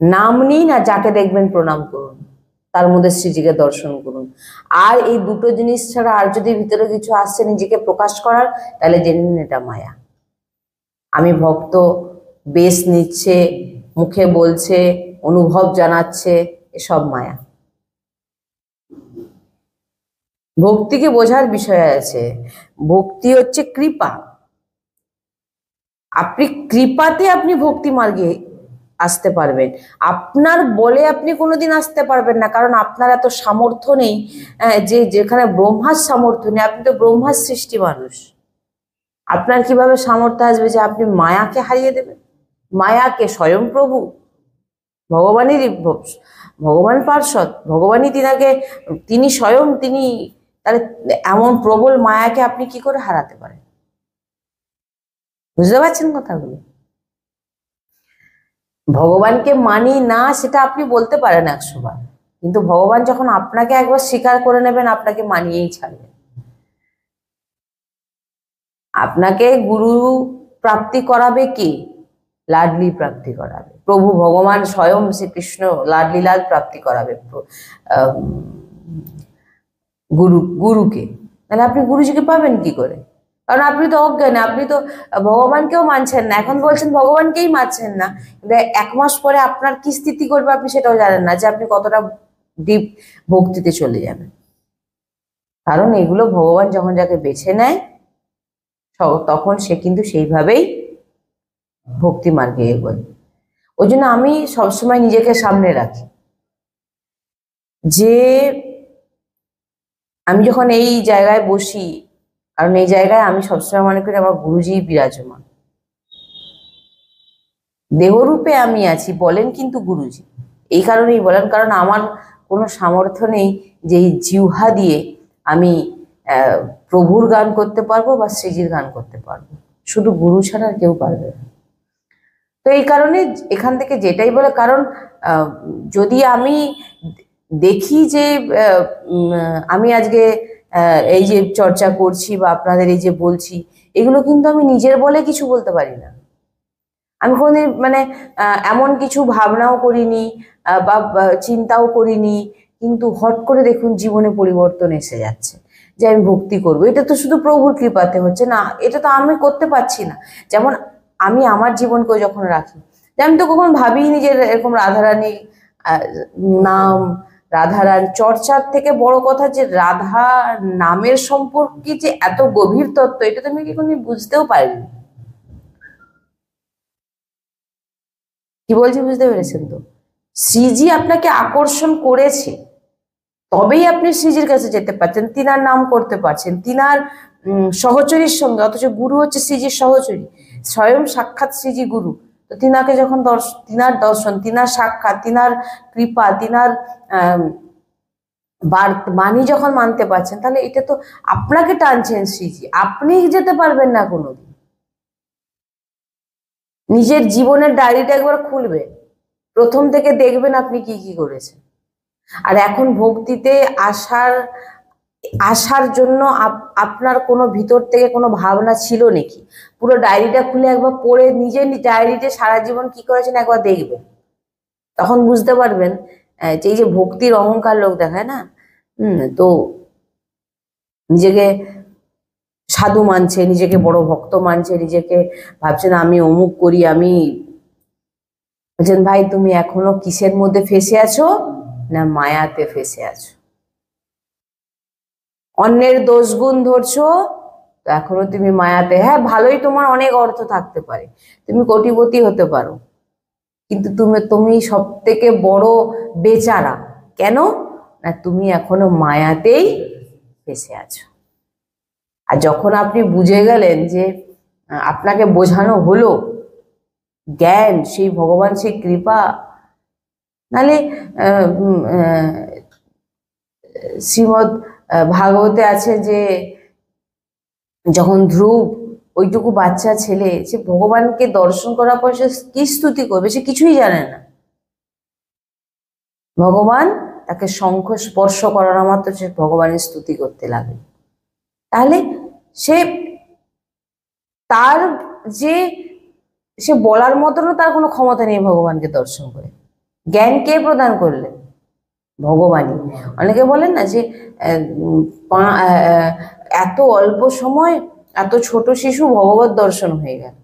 নাম নিন আর যাকে দেখবেন প্রণাম করুন, তার মধ্যে শ্রীজিকে দর্শন করুন। আর এই দুটো জিনিস ছাড়া আর যদি ভিতরে কিছু আসছে নিজেকে প্রকাশ করার, তাহলে জেনে নিন এটা মায়া। আমি ভক্ত, বেশ নিচ্ছে, মুখে বলছে, অনুভব জানাচ্ছে, এসব মায়া। ভক্তিকে বোঝার বিষয় আছে। ভক্তি হচ্ছে কৃপা। আপনি কৃপাতে আপনি ভক্তি মার্গে আসতে পারবেন, আপনার বলে আপনি কোনোদিন আসতে পারবেন না, কারণ আপনার এত সামর্থ্য নেই। যেখানে ব্রহ্মার সামর্থ্য নেই, আপনি তো ব্রহ্মার সৃষ্টি মানুষ, আপনার কিভাবে সামর্থ্য আসবে যে আপনি মায়াকে হারিয়ে দেবেন? মায়াকে স্বয়ং প্রভু, ভগবানেরই ভগবান পার্শ্বদ, ভগবানই তিনি স্বয়ং, তিনি তাহলে এমন প্রবল মায়াকে আপনি কি করে হারাতে পারেন? বুঝতে পারছেন কথাগুলো? ভগবানকে মানি না সেটা আপনি বলতে পারেন 100 বার, কিন্তু ভগবান যখন আপনাকে একবার স্বীকার করে নেবেন, আপনাকে মানিয়েই ছাড়বেন। আপনাকে গুরু প্রাপ্তি করাবে কি? লাডলি প্রাপ্তি করাবে প্রভু ভগবান স্বয়ং শ্রীকৃষ্ণ, লাডলি লাল প্রাপ্তি করাবে গুরুকে। তাহলে আপনি গুরুজিকে পাবেন কি করে? কারণ আপনি তো অজ্ঞানী, আপনি তো ভগবানকেও মানছেন না, এখন বলছেন ভগবানকেই মানছেন না, কিন্তু 1 মাস পরে আপনার কি স্থিতি করবে আপনি সেটাও জানেন না, যে আপনি কতটা ডিপ ভক্তিতে চলে যাবেন। কারণ এগুলো ভগবান যখন যাকে বেছে নেয় তখন সে কিন্তু সেইভাবেই ভক্তি মার্গে এগোয়। ওই জন্য আমি সবসময় নিজেকে সামনে রাখি, যে আমি যখন এই জায়গায় বসি, কারণ এই জায়গায় আমি সবসময় মনে করি আমার গুরুজি বিরাজমান, দেহরূপে আমি আছি বলেন কিন্তু গুরুজি। এই কারণেই বলেন, কারণ আমার কোনো সামর্থ্য নেই যে এই জিহ্বা দিয়ে আমি প্রভুর গান করতে পারবো বা শ্রীজির গান করতে পারবো, শুধু গুরু ছাড়া আর কেউ পারবে না। তো এই কারণে এখান থেকে যেটাই বলে, কারণ যদি আমি দেখি যে আমি আজকে এই যে চর্চা করছি বা আপনাদের এই যে বলছি, এগুলো কিন্তু আমি নিজের বলে কিছু বলতে পারি না। আমি কোনোদিন মানে এমন কিছু ভাবনাও করিনি বা চিন্তাও করিনি, কিন্তু হট করে দেখুন জীবনে পরিবর্তন এসে যাচ্ছে যে আমি ভক্তি করব। এটা তো শুধু প্রভুর কৃপাতে হচ্ছে না, এটা তো আমি করতে পারছি না। যেমন আমি আমার জীবনকেও যখন রাখি, যে আমি তো কখন ভাবিনি যে এরকম রাধারানী নাম, রাধারানী চর্চার থেকে বড় কথা যে রাধা নামের সম্পর্কে যে এত গভীর তত্ত্ব, এটা তো আমি কোনোদিন বুঝতেও পারিনি। কি বলছি বুঝতে পেরেছেন তো? শ্রীজি আপনাকে আকর্ষণ করেছে, তবেই আপনি শ্রীজির কাছে যেতে পারছেন, তিনার নাম করতে পারছেন, তিনার সহচরীর সঙ্গে। অথচ গুরু হচ্ছে শ্রীজির সহচরী, স্বয়ং সাক্ষাৎ শ্রীজি গুরু। তো তিনাকে যখন তিনার দর্শন, তিনার সাক্ষাৎ, তিনার কৃপা, তিনার বাণী যখন মানতে পারছেন, তাহলে এটা তো আপনাকে টানছেন শ্রীজি, আপনি যেতে পারবেন না কোনোদিন। নিজের জীবনের ডায়েরিটা একবার খুলবেন, প্রথম থেকে দেখবেন আপনি কি কি করেছেন। আর এখন ভক্তিতে আসার জন্য আপনার কোনো ভিতর থেকে কোনো ভাবনা ছিল নাকি? পুরো ডায়েরিটা খুলে একবার পড়ে নিজের ডায়েরিতে সারা জীবন কি করেছেন একবার দেখবেন, তখন বুঝতে পারবেন যে এই যে ভক্তির অহংকার লোক দেখায় না, তো নিজেকে সাধু মানছে, নিজেকে বড় ভক্ত মানছে, নিজেকে ভাবছে না আমি অমুক করি, আমি বলছেন ভাই তুমি এখনো কিসের মধ্যে ফেসে আছো? না মায়াতে ফেসে আছো। অন্যের দোষ গুণ ধরছো, তো এখনো তুমি মায়াতে। হ্যাঁ ভালোই, তোমার অনেক অর্থ থাকতে পারে, তুমি কোটিপতি হতে পারো, কিন্তু তুমি সব থেকে বড় বেচারা। কেন? না তুমি এখনো মায়াতেই ফেসে আছো। আর যখন আপনি বুঝে গেলেন যে আপনাকে বোঝানো হলো জ্ঞান, সেই ভগবান, সেই কৃপা, নালে শ্রীমদ ভাগবতে আছে যে যখন ধ্রুব ওইটুকু বাচ্চা ছেলে, সে ভগবানকে দর্শন করার পর সে কি স্তুতি করবে, সে কিছুই জানে না। ভগবান তাকে শঙ্খ স্পর্শ করানো মাত্র সে ভগবানের স্তুতি করতে লাগে। তাহলে তার যে সে বলার মতনও তার কোনো ক্ষমতা নেই ভগবানকে দর্শন করে। জ্ঞান কে প্রদান করলেন? ভগবানই। অনেকে বলেন না যে এত অল্প সময় এত ছোট শিশু ভগবত দর্শন হয়ে গেল।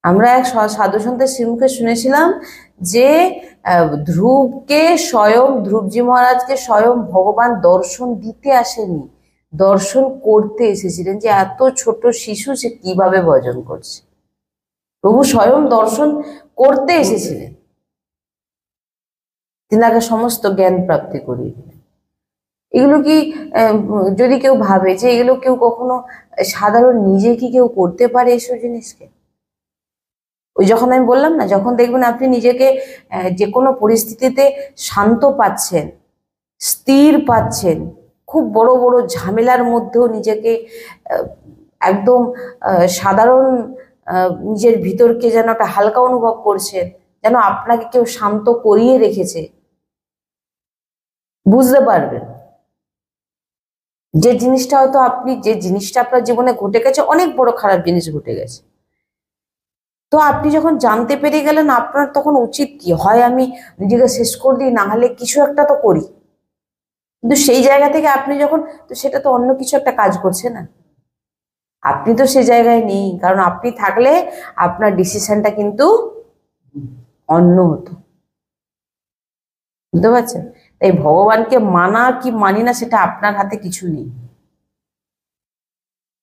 আমরা এক সাধু সন্তের শ্রীমুখে শুনেছিলাম যে ধ্রুবকে স্বয়ং, ধ্রুবজি মহারাজকে স্বয়ং ভগবান দর্শন দিতে আসেনি, দর্শন করতে এসেছিলেন, যে এত ছোট শিশু সে কিভাবে ভজন করছে। প্রভু স্বয়ং দর্শন করতে এসেছিলেন, তিনাকে সমস্ত জ্ঞান প্রাপ্তি করিয়ে দিলেন। এগুলো কি যদি কেউ ভাবে যে এগুলো কেউ কখনো সাধারণ নিজে কি কেউ করতে পারে এসব জিনিসকে? ওই যখন আমি বললাম না, যখন দেখবেন আপনি নিজেকে যে কোনো পরিস্থিতিতে শান্ত পাচ্ছেন, স্থির পাচ্ছেন, খুব বড় বড় ঝামেলার মধ্যেও নিজেকে একদম সাধারণ নিজের ভিতরকে যেন একটা হালকা অনুভব করছেন, যেন আপনাকে কেউ শান্ত করিয়ে রেখেছে, বুঝতে পারবেন যে জিনিসটা হয়তো যে জিনিসটা আপনার জীবনে ঘটে গেছে, অনেক বড় খারাপ জিনিস ঘটে গেছে। তো আপনি যখন জানতে পেরে গেলেন, আপনার তখন উচিত কি হয়, আমি নিজেকে শেষ করে দিই, না হলে কিছু একটা তো করি। কিন্তু সেই জায়গা থেকে আপনি যখন, তো সেটা তো অন্য কিছু একটা কাজ করছে না, আপনি তো সে জায়গায় নেই। কারণ আপনি থাকলে আপনার ডিসিশনটা কিন্তু অন্য হতো। বুঝতে পারছেন? তাই ভগবানকে মানা কি মানি না সেটা আপনার হাতে কিছু নেই।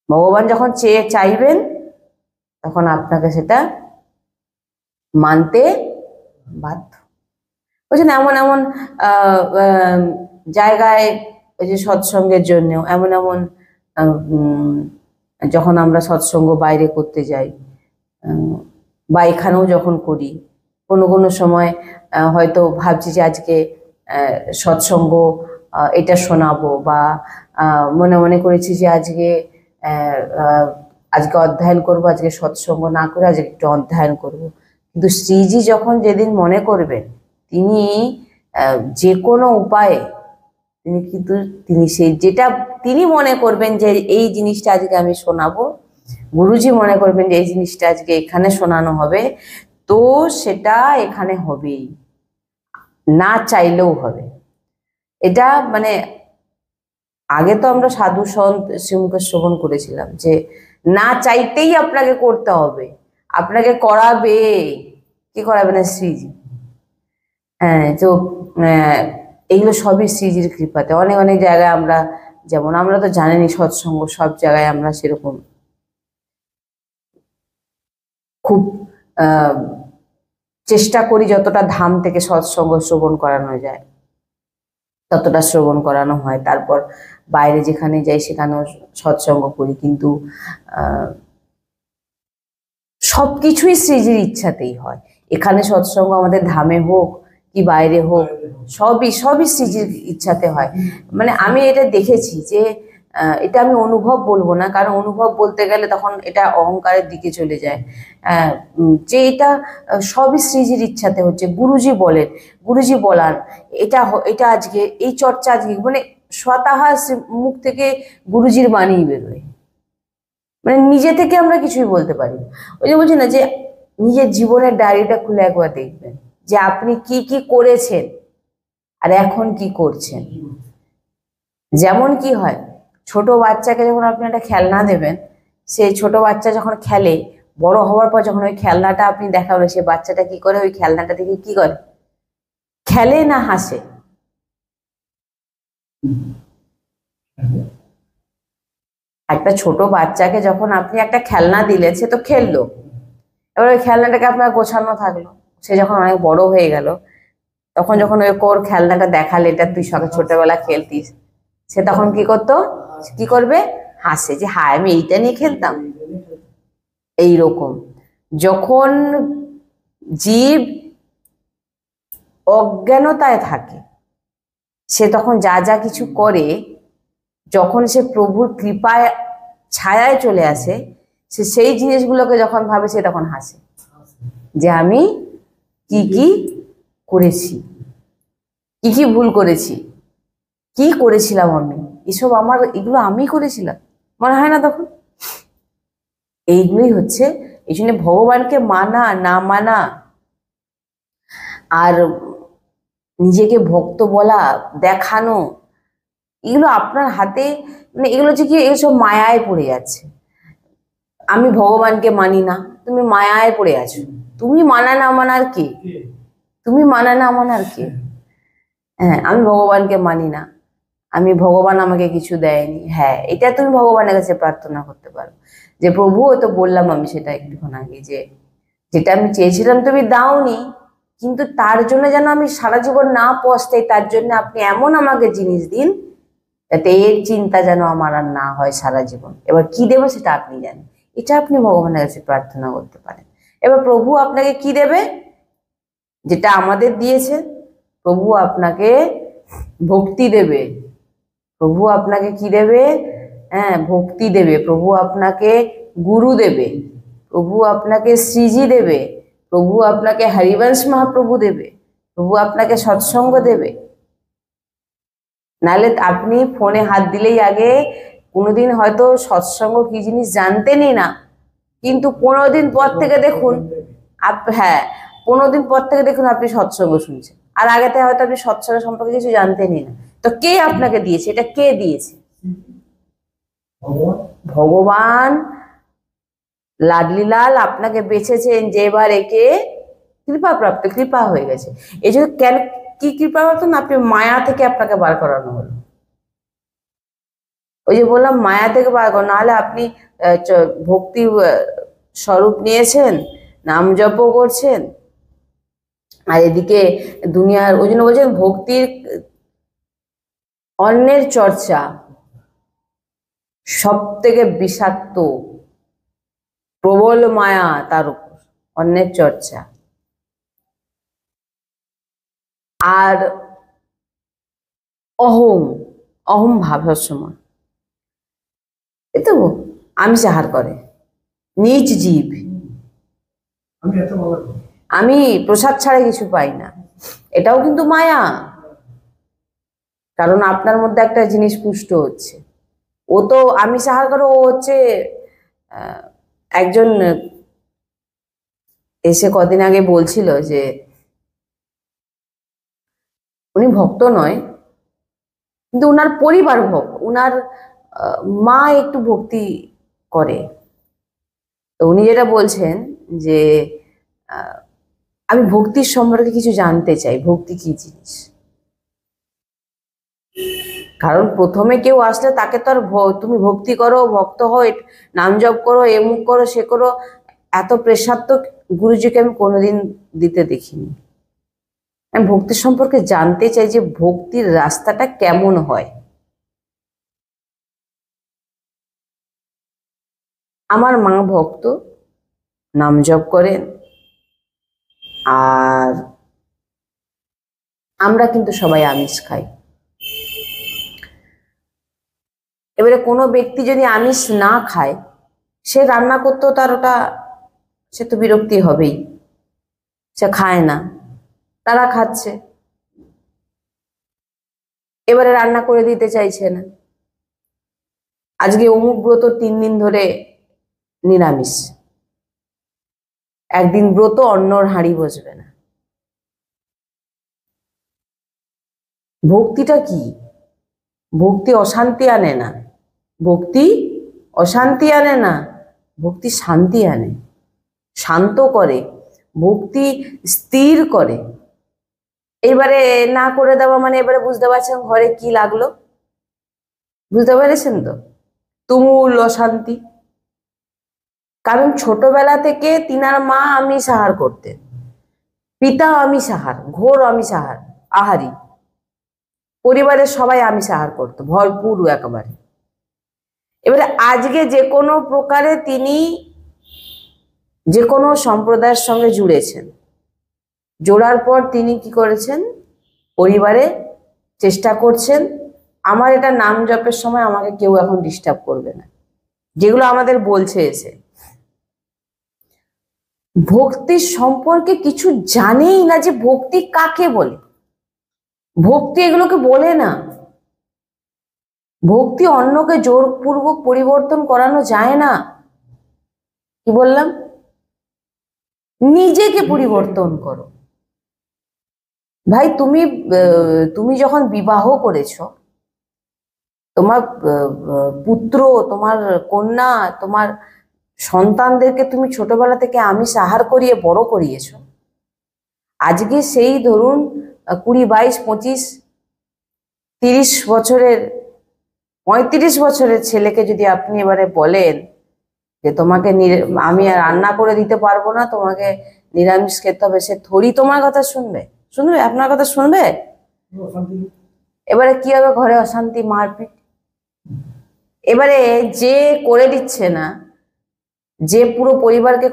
ভগবান যখন চাইবেন তখন আপনাকে সেটা মানতে বাধ্য। বুঝছেন? এমন এমন জায়গায় ওই যে সৎসঙ্গের জন্য এমন এমন উম, যখন আমরা সৎসঙ্গ বাইরে করতে যাই বা এখানেও যখন করি, কোনো কোনো সময় হয়তো ভাবছি যে আজকে সৎসঙ্গ এটা শোনাবো, বা মনে মনে করেছি যে আজকে আহ, আহ, আজকে অধ্যয়ন করব, আজকে সৎসঙ্গ না করে আজকে একটু অধ্যয়ন করব। কিন্তু শ্রীজি যখন যেদিন মনে করবেন, তিনি যে কোনো উপায়ে তিনি কিন্তু তিনি সেই যেটা তিনি মনে করবেন যে এই জিনিসটা আজকে আমি শোনাবো, গুরুজি মনে করবেন যে এই জিনিসটা আজকে এখানে শোনানো হবে, তো সেটা এখানে হবেই, না চাইলেও হবে। এটা মানে আগে তো আমরা সাধু সন্ত শ্রীমুখে শ্রবণ করেছিলাম যে না চাইতেই আপনাকে করতে হবে, আপনাকে করাবে। কি করাবে না? শ্রীজি। হ্যাঁ, তো আহ, এগুলো সবই শ্রীজির কৃপাতে। অনেক অনেক জায়গায় আমরা, যেমন আমরা তো জানেনই সৎসঙ্গ সব জায়গায় আমরা সেরকম খুব আহ চেষ্টা করি যতটা ধাম থেকে সৎসঙ্গ শ্রবণ করানো যায় ততটা শ্রবণ করানো হয়। তারপর বাইরে যেখানে যাই সেখানেও সৎসঙ্গ করি, কিন্তু আহ সবকিছুই শ্রীজির ইচ্ছাতেই হয়। এখানে সৎসঙ্গ আমাদের ধামে হোক কি বাইরে হোক, সবই সবই শ্রীজির ইচ্ছাতে হয়। মানে আমি এটা দেখেছি যে এটা আমি অনুভব বলবো না, কারণ অনুভব বলতে গেলে তখন এটা অহংকারের দিকে চলে যায়। যে এটা সবই শ্রীজির ইচ্ছাতে হচ্ছে। গুরুজি বলেন, গুরুজি বলান, এটা এটা আজকে এই চর্চা আজকে, মানে স্বতঃ মুখ থেকে গুরুজির বাণী বেরোয়, মানে নিজে থেকে আমরা কিছুই বলতে পারি না। ওই যে বলছি না যে নিজের জীবনের ডায়েরিটা খুলে একবার দেখবেন যে আপনি কি কি করেছেন আর এখন কি করছেন। যেমন কি হয়, ছোট বাচ্চাকে যখন আপনি একটা খেলনা দেবেন, সেই ছোট বাচ্চা যখন খেলে, বড় হওয়ার পর যখন ওই খেলনাটা আপনি দেখাবেন, সে বাচ্চাটা কি করে? ওই খেলনাটা থেকে কি করে? খেলে না হাসে? একটা ছোট বাচ্চাকে যখন আপনি একটা খেলনা দিলেন, সে তো খেললো, এবার ওই খেলনাটাকে আপনার গোছানো থাকলো, সে যখন অনেক বড় হয়ে গেল, তখন যখন ওই ওর খেলনাটা দেখালে, এটা তুই সঙ্গে ছোটবেলা খেলতিস, সে তখন কি করতো? কি করবে? হাসে, যে হায় আমি এইটা নিয়ে খেলতাম। এইরকম যখন জীব অজ্ঞানতায় থাকে, সে তখন যা যা কিছু করে, যখন সে প্রভুর কৃপায় ছায়ায় চলে আসে, সে সেই জিনিসগুলোকে যখন ভাবে, সে তখন হাসে যে আমি কি কি করেছি, কি কি ভুল করেছি, কি করেছিলাম আমি, এসব আমার, এগুলো আমি করেছিলাম, মনে হয় না তখন? এইগুলোই হচ্ছে, এই জন্য ভগবানকে মানা না মানা আর নিজেকে ভক্ত বলা, দেখানো, এগুলো আপনার হাতে, মানে এগুলো হচ্ছে কি, এসব মায়ায় পড়ে যাচ্ছে। আমি ভগবানকে মানি না, তুমি মায়ায় পড়ে আছো। তুমি মানা না মানার কে? তুমি মানা না মানার কে? হ্যাঁ, আমি ভগবানকে মানি না, আমি ভগবান আমাকে কিছু দেয়নি, হ্যাঁ এটা তুমি ভগবানের কাছে প্রার্থনা করতে পারো যে প্রভু, তো বললাম আমি সেটা একটুক্ষণ আগে, যে যেটা আমি চেয়েছিলাম তুমি দাওনি, কিন্তু তার জন্য যেন আমি সারা জীবন না পস্তাই, তার জন্য আপনি এমন আমাকে জিনিস দিন যাতে এর চিন্তা যেন আমার আর না হয় সারা জীবন। এবার কি দেবো সেটা আপনি জানেন, এটা আপনি ভগবানের কাছে প্রার্থনা করতে পারেন। এবার প্রভু আপনাকে কি দেবে? যেটা আমাদের দিয়েছে, প্রভু আপনাকে ভক্তি দেবে। প্রভু আপনাকে কি দেবে? হ্যাঁ, ভক্তি দেবে। প্রভু আপনাকে গুরু দেবে, প্রভু আপনাকে শ্রীজি দেবে, প্রভু আপনাকে হরিবংশ মহাপ্রভু দেবে, প্রভু আপনাকে সৎসঙ্গ দেবে। নাহলে আপনি ফোনে হাত দিলেই আগে, কোনোদিন হয়তো সৎসঙ্গ কি জিনিস জানতেনই না, কিন্তু 15 দিন পর থেকে দেখুন হ্যাঁ, 15 দিন পর থেকে দেখুন আপনি সৎসঙ্গ শুনছেন, আর আগেতে হয়তো আপনি সৎসঙ্গ সম্পর্কে কিছু জানতেনই না। তো কে আপনাকে দিয়েছে? এটা কে দিয়েছে? ভগবান লাডলিলাল আপনাকে বেছেছেন, যে এবার একে কৃপা প্রাপ্ত, কৃপা হয়ে গেছে। এই জন্য কেন, কি কৃপা প্রাপ্ত না, আপনি মায়া থেকে আপনাকে বার করানো হলো। ওই যে বললাম মায়া থেকে বার করো, নাহলে আপনি ভক্তি স্বরূপ নিয়েছেন, নাম জপ করছেন, আর এদিকে দুনিয়ার, ওই জন্য বলছেন ভক্তির অন্যের চর্চা, সব থেকে বিষাক্ত, প্রবল মায়া তার উপর, অন্যের চর্চা, আর অহং, অহম ভাব সবসময়। এ তো আমিষ আহার করে, নিজ জীব, আমি এত মজা করি। আমি প্রসাদ ছাড়া কিছু পাই না, এটাও কিন্তু মায়া। কারণ আপনার মধ্যে একটা জিনিস পুষ্ট হচ্ছে। ও তো আমিষ আহার করে, ও হচ্ছে একজন এসে কদিন আগে বলছিল যে উনি ভক্ত নয়, কিন্তু উনার পরিবার ভক্ত, উনার মা একটু ভক্তি করে। তো উনি যেটা বলছেন যে আমি ভক্তির সম্পর্কে কিছু জানতে চাই, ভক্তি কি জিনিস। কারণ প্রথমে কেউ আসলে তাকে তো আর তুমি ভক্তি করো, ভক্ত হও, নাম জপ করো, এমুক করো, সে করো, এত প্রেসার তো গুরুজিকে আমি কোনোদিন দিতে দেখিনি। আমি ভক্তির সম্পর্কে জানতে চাই যে ভক্তির রাস্তাটা কেমন হয়। আমার মা ভক্ত, নাম জপ করেন, আর আমরা কিন্তু সবাই আমিষ খাই। এবারে কোনো ব্যক্তি যদি আমিষ না খায়, সে রান্না করতেও তার ওটা, সে তো বিরক্তি হবেই। সে খায় না, তারা খাচ্ছে, এবারে রান্না করে দিতে চাইছে না। আজকে অমুক ব্রত 3 দিন ধরে নিরামিষ, একদিন ব্রত অন্যর হাঁড়ি বসবে না। ভক্তিটা কি? ভক্তি অশান্তি আনে না, ভক্তি অশান্তি আনে না, ভক্তি শান্তি আনে, শান্ত করে, ভক্তি স্থির করে। এবারে না করে দেওয়া মানে এবারে বুঝতে পারছেন ঘরে কি লাগলো, বুঝতে পেরেছেন তো? তুমুল অশান্তি। কারণ ছোটবেলা থেকে তিনার মা আমিষ আহার করতেন, পিতা আমিষ আহার, ঘোর আমিষ আহার আহারি, পরিবারের সবাই আমিষ আহার করতো ভরপুর একেবারে। এবারে আজকে যে কোনো প্রকারে তিনি যে কোনো সম্প্রদায়ের সঙ্গে জুড়েছেন, জোড়ার পর তিনি কি করেছেন, পরিবারে চেষ্টা করছেন আমার এটা নাম জপের সময় আমাকে কেউ এখন ডিস্টার্ব করবে না, যেগুলো আমাদের বলছে এসে। ভক্তির সম্পর্কে কিছু জানেই না, যে ভক্তি কাকে বলে, ভক্তি এগুলোকে বলে না। ভক্তি অন্যকে জোরপূর্বক পরিবর্তন করানো যায় না। কি বললাম? নিজেকে পরিবর্তন করো। ভাই তুমি যখন বিবাহ করেছো, তোমার পুত্র, তোমার কন্যা, তোমার সন্তানদেরকে তুমি ছোটবেলা থেকে আমিষ আহার করিয়ে বড় করিয়েছো। আজকে সেই ধরুন 20, 22, 25, 30 বছরের, 35 বছরের ছেলেকে যদি আপনি এবারে বলেন যে তোমাকে আমি আর রান্না করে দিতে পারবো না, তোমাকে নিরামিষ খেতে হবে, সে থোড়ি তোমার কথা শুনবে? শুনবে? আপনার কথা শুনবে? এবারে কি হবে? ঘরে অশান্তি, মারপিট। এবারে যে করে দিচ্ছে না, যে পুরো পরিবারকে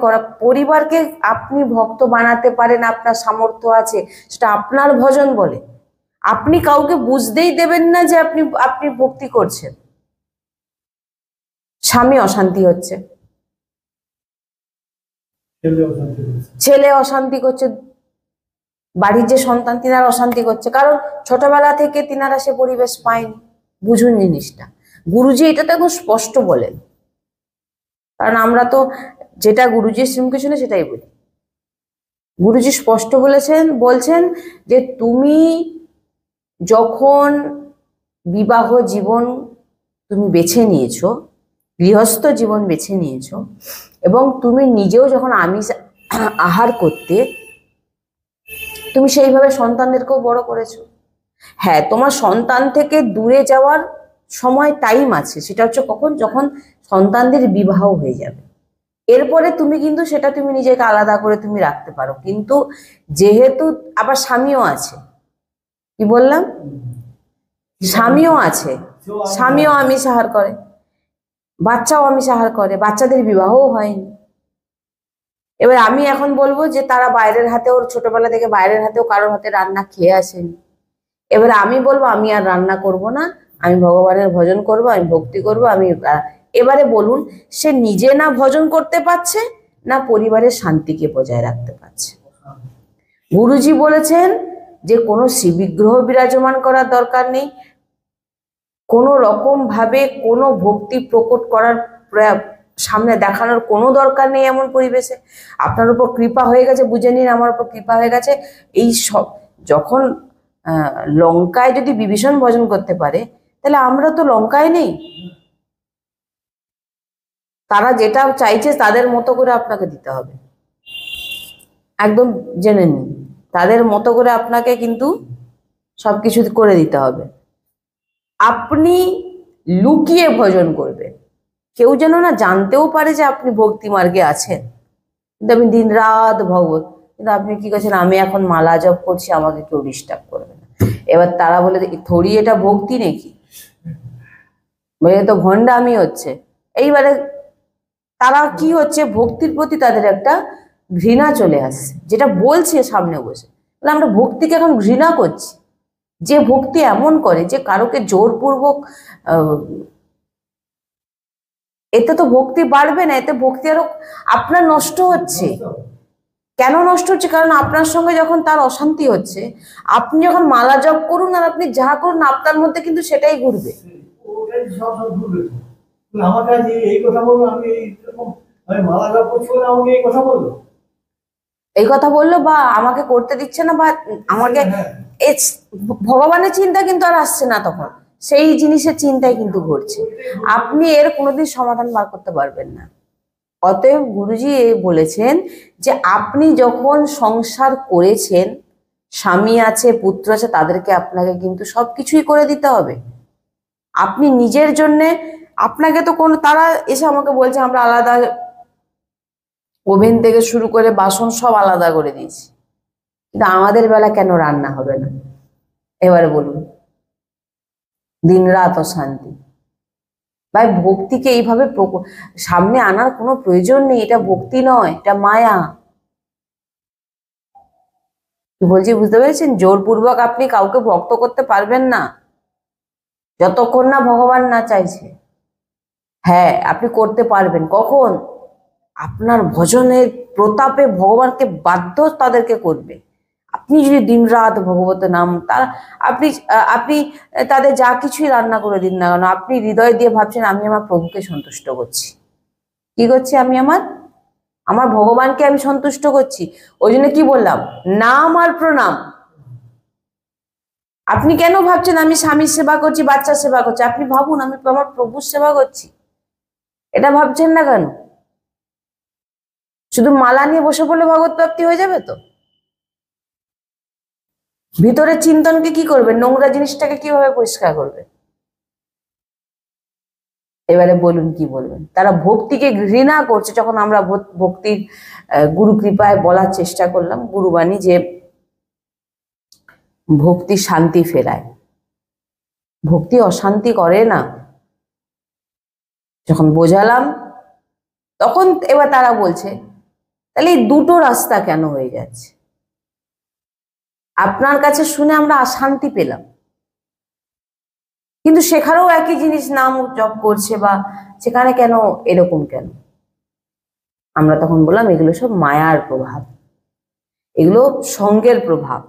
পরিবারকে আপনি ভক্ত বানাতে পারেন, আপনার সামর্থ্য আছে, সেটা আপনার ভজন বলে। আপনি কাউকে বুঝতেই দেবেন না যে আপনি আপনি ভক্তি করছেন। স্বামী অশান্তি হচ্ছে, ছেলে অশান্তি করছে, বাড়ির যে সন্তান তিনারা অশান্তি করছে, কারণ ছোটবেলা থেকে তিনারা সে পরিবেশ পায়নি। বুঝুন জিনিসটা, গুরুজি এটা তো একদম স্পষ্ট বলেন। কারণ আমরা তো যেটা গুরুজির শ্রীমুখে শুনে সেটাই বলি। গুরুজি স্পষ্ট বলছেন যে তুমি যখন বিবাহ জীবন তুমি বেছে নিয়েছো, গৃহস্থ জীবন বেছে নিয়েছো, এবং তুমি নিজেও যখন আমিষ আহার করতে, তুমি সেইভাবে সন্তানদেরকেও বড় করেছো। হ্যাঁ, তোমার সন্তান থেকে দূরে যাওয়ার সময় টাইম আছে, সেটা হচ্ছে কখন? যখন সন্তানদের বিবাহ হয়ে যাবে, এরপরে তুমি কিন্তু সেটা তুমি নিজেকে আলাদা করে তুমি রাখতে পারো। কিন্তু যেহেতু আবার স্বামীও আছে, কি বললাম, স্বামীও আছে, স্বামীও আমিষ আহার করে, বাচ্চাও আমিষ আহার করে, বাচ্চাদের বিবাহও হয়নি। এবার আমি এখন বলবো যে তারা বাইরের হাতেও, ছোটবেলা থেকে বাইরের হাতেও কারোর হাতে রান্না খেয়ে আসেনি। এবার আমি বলবো আমি আর রান্না করব না, আমি ভগবানের ভজন করব, আমি ভক্তি করব, আমি এবারে বলুন, সে নিজে না ভজন করতে পারছে, না পরিবারের শান্তিকে বজায় রাখতে পারছে। গুরুজি বলেছেন যে কোনো শিববিগ্রহ বিরাজমান করার দরকার নেই, কোনো রকম ভাবে কোনো ভক্তি প্রকট করার সামনে দেখানোর কোনো দরকার নেই। এমন পরিবেশে আপনার উপর কৃপা হয়ে গেছে, বুঝে নিন আমার উপর কৃপা হয়ে গেছে। এই সব যখন লঙ্কায় যদি বিভীষণ ভজন করতে পারে, তাহলে আমরা তো লঙ্কায় নেই। তারা যেটা চাইছে তাদের মতো করে আপনাকে দিতে হবে, একদম জেনে নিন, তাদের মতো করে আপনাকে কিন্তু সবকিছু করে দিতে হবে। আপনি লুকিয়ে ভজন করবেন, কেউ যেন না জানতেও পারে যে আপনি ভক্তি মার্গে আছেন। কিন্তু আপনি দিন রাত ভগবত, কিন্তু আপনি কি করছেন, আমি এখন মালা জপ করছি, আমাকে কেউ ডিস্টার্ব করবে না। এবার তারা বলে থোড়ি এটা ভক্তি নাকি, তো ভণ্ডামি হচ্ছে। এইবারে তারা কি হচ্ছে, ভক্তির প্রতি তাদের একটা ঘৃণা চলে আসছে, যেটা বলছে সামনে বসে, আমরা ভক্তিকে এখন ঘৃণা করছি। যে ভক্তি এমন করে যে কারোকে জোরপূর্বক, এতে তো ভক্তি বাড়বে না, এতে ভক্তি আরো আপনার নষ্ট হচ্ছে। কেন নষ্ট হচ্ছে? কারণ আপনার সঙ্গে যখন তার অশান্তি হচ্ছে, আপনি যখন মালা জপ করুন আর আপনি যা করুন, আপনার মধ্যে কিন্তু সেটাই ঘুরবে। আমার কাছে এই কথা বলবো, আমি মালা জপ করছি বলে আমাকে এই কথা বললো, এই কথা বললো, বা আমাকে করতে দিচ্ছে না, বা আমাকে ভগবানের চিন্তা কিন্তু আর আসছে না, তখন সেই জিনিসের চিন্তাই কিন্তু ঘটছে। আপনি এর কোনোদিন সমাধান বার করতে পারবেন না। অতএব গুরুজি বলেছেন যে আপনি যখন সংসার করেছেন, স্বামী আছে, পুত্র আছে, তাদেরকে আপনাকে কিন্তু সবকিছুই করে দিতে হবে। আপনি নিজের জন্যে, আপনাকে তো কোনো, তারা এসে আমাকে বলছে আমরা আলাদা ওভেন থেকে শুরু করে বাসন সব আলাদা করে দিয়েছি, কিন্তু আমাদের বেলা কেন রান্না হবে না? এবারে বলুন, দিন রাত অশান্তি। ভাই ভক্তিকে এইভাবে সামনে আনার কোনো প্রয়োজন নেই, এটা ভক্তি নয়, এটা মায়া। কি বলছি বুঝতে পেরেছেন? জোরপূর্বক আপনি কাউকে ভক্ত করতে পারবেন না যতক্ষণ না ভগবান না চাইছে। হ্যাঁ, আপনি করতে পারবেন কখন? আপনার ভজনের প্রতাপে ভগবানকে বাধ্য তাদেরকে করবে। আপনি যদি দিন রাত ভগবতের নাম, তার আপনি আপনি তাদের যা কিছুই রান্না করে দিন না কেন, আপনি হৃদয় দিয়ে ভাবছেন আমি আমার প্রভুকে সন্তুষ্ট করছি। কি করছি? আমি আমার ভগবানকে আমি সন্তুষ্ট করছি। ওই জন্য কি বললাম, নাম আর প্রণাম। আপনি কেন ভাবছেন আমি স্বামীর সেবা করছি, বাচ্চার সেবা করছি? আপনি ভাবুন আমি আমার প্রভুর সেবা করছি, এটা ভাবছেন না কেন? শুধু মালা নিয়ে বসে পড়লে ভগবত প্রাপ্তি হয়ে যাবে তো? ভিতরের চিন্তনকে কি করবে, নোংরা জিনিসটাকে কিভাবে পরিষ্কার করবে? এবারে বলুন কি বলবেন? তারা ভক্তিকে ঘৃণা করছে। যখন আমরা ভক্তির গুরু কৃপায় বলার চেষ্টা করলাম গুরুবাণী, যে ভক্তি শান্তি ফেরায়, ভক্তি অশান্তি করে না, যখন বোঝালাম তখন এবার তারা বলছে তাহলে এই দুটো রাস্তা কেন হয়ে যাচ্ছে? আপনার কাছে শুনে আমরা শান্তি পেলাম, কিন্তু সেখানেও একই জিনিস নাম জপ করছে, বা সেখানে কেন এরকম কেন? আমরা তখন বললাম এগুলো সব মায়ার প্রভাব, এগুলো সঙ্গের প্রভাব।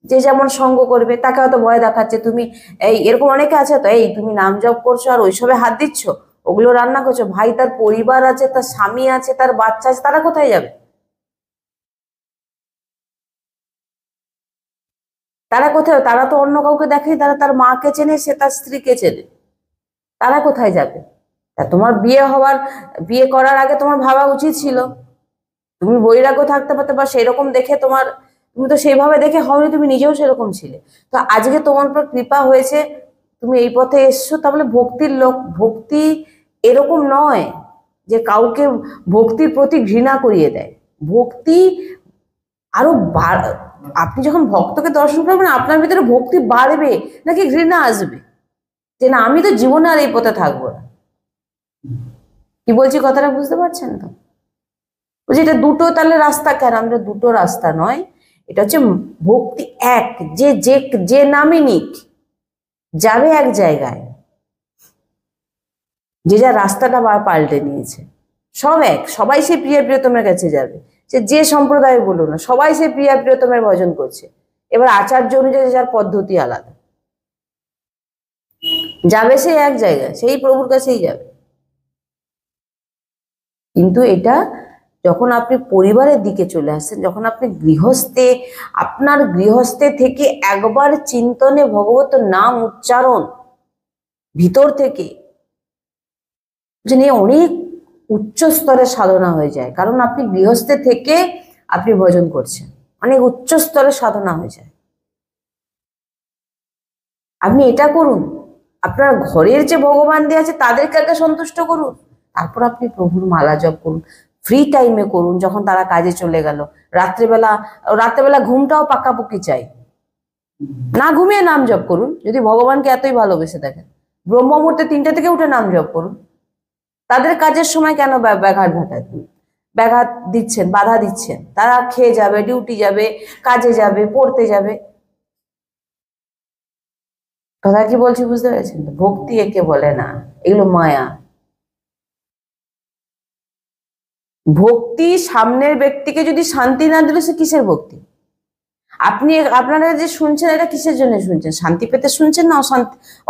যে যেমন সঙ্গ করবে তাকে হয়তো ভয় দেখাচ্ছে, তুমি এই এরকম অনেকে আছে তো, এই তুমি নাম জপ করছো আর ওইসবে হাত দিচ্ছ, ওগুলো রান্না করছো। ভাই তার পরিবার আছে, তার স্বামী আছে, তার বাচ্চা আছে, তারা কোথায় যাবে? তারা কোথায়? তারা তো অন্য কাউকে দেখে, তারা তার মাকে চেনে, সে তার স্ত্রীকে চেনে, তারা কোথায় যাবে? তা তোমার বিয়ে করার আগে তোমার ভাবা উচিত ছিল, তুমি বৈরাগ্য থাকতে পারতে, বা সেরকম দেখে তুমি তো সেইভাবে দেখে হওনি, তুমি নিজেও সেরকম ছিলে। তো আজকে তোমার উপর কৃপা হয়েছে, তুমি এই পথে এসছো, তাহলে ভক্তির লোক। ভক্তি এরকম নয় যে কাউকে ভক্তির প্রতি ঘৃণা করিয়ে দেয়। ভক্তি আরো আপনি যখন ভক্তকে দর্শন করবেন, আপনার ভিতরে ভক্তি বাড়বে নাকি ঘৃণা আসবে, যে না আমি তো জীবনে আর এই পথে থাকবো না। কি বলছি কথাটা বুঝতে পারছেন তো? বলছি এটা দুটো তাহলে রাস্তা কেন? আমরা দুটো রাস্তা নয়, এটা হচ্ছে ভক্তি এক, যে যে যে নামই নিক যাবে এক জায়গায়, যে যা রাস্তাটা পাল্টে নিয়েছে। সব এক, সবাই সেই প্রিয়া প্রিয়তমের কাছে যাবে, সে যে সম্প্রদায় বলুন না, সবাই সেই প্রিয়া প্রিয়তমের ভজন করছে। এবার আচার্য অনুযায়ী যার পদ্ধতি আলাদা, যাবে সেই এক জায়গায়, সেই প্রভুর কাছেই যাবে। কিন্তু এটা যখন আপনি পরিবারের দিকে চলে আসছেন, যখন আপনি গৃহস্থে, আপনার গৃহস্থে থেকে একবার চিন্তনে ভগবত নাম উচ্চারণ ভিতর থেকে অনেক উচ্চ স্তরের সাধনা হয়ে যায়। কারণ আপনি গৃহস্থে থেকে আপনি ভজন করছেন, অনেক উচ্চ স্তরের সাধনা হয়ে যায়। আপনি এটা করুন, আপনার ঘরের যে ভগবান দিয়ে আছে তাদেরকে আগে সন্তুষ্ট করুন, তারপর আপনি প্রভুর মালা জপ করুন। ফ্রি টাইমে করুন, যখন তারা কাজে চলে গেল। রাত্রেবেলা ঘুমটাও পাকাপুকি চাই, না ঘুমিয়ে নাম জপ করুন। যদি ভগবানকে এতই ভালোবেসে থাকেন, ব্রহ্ম মুহূর্তে 3টে থেকে উঠে নাম জপ করুন। তাদের কাজের সময় কেন ব্যাঘাত দিচ্ছেন, বাধা দিচ্ছেন? তারা খেয়ে যাবে, ডিউটি যাবে, কাজে যাবে, পড়তে যাবে। কথা কি বলছি বুঝতে পেরেছেন? ভক্তি একে বলে না, এগুলো মায়া। ভক্তি সামনের ব্যক্তিকে যদি শান্তি না দিল, সে কিসের ভক্তি? আপনারা যে শুনছেন, এটা কিসের জন্য শুনছেন? শান্তি পেতে শুনছেন না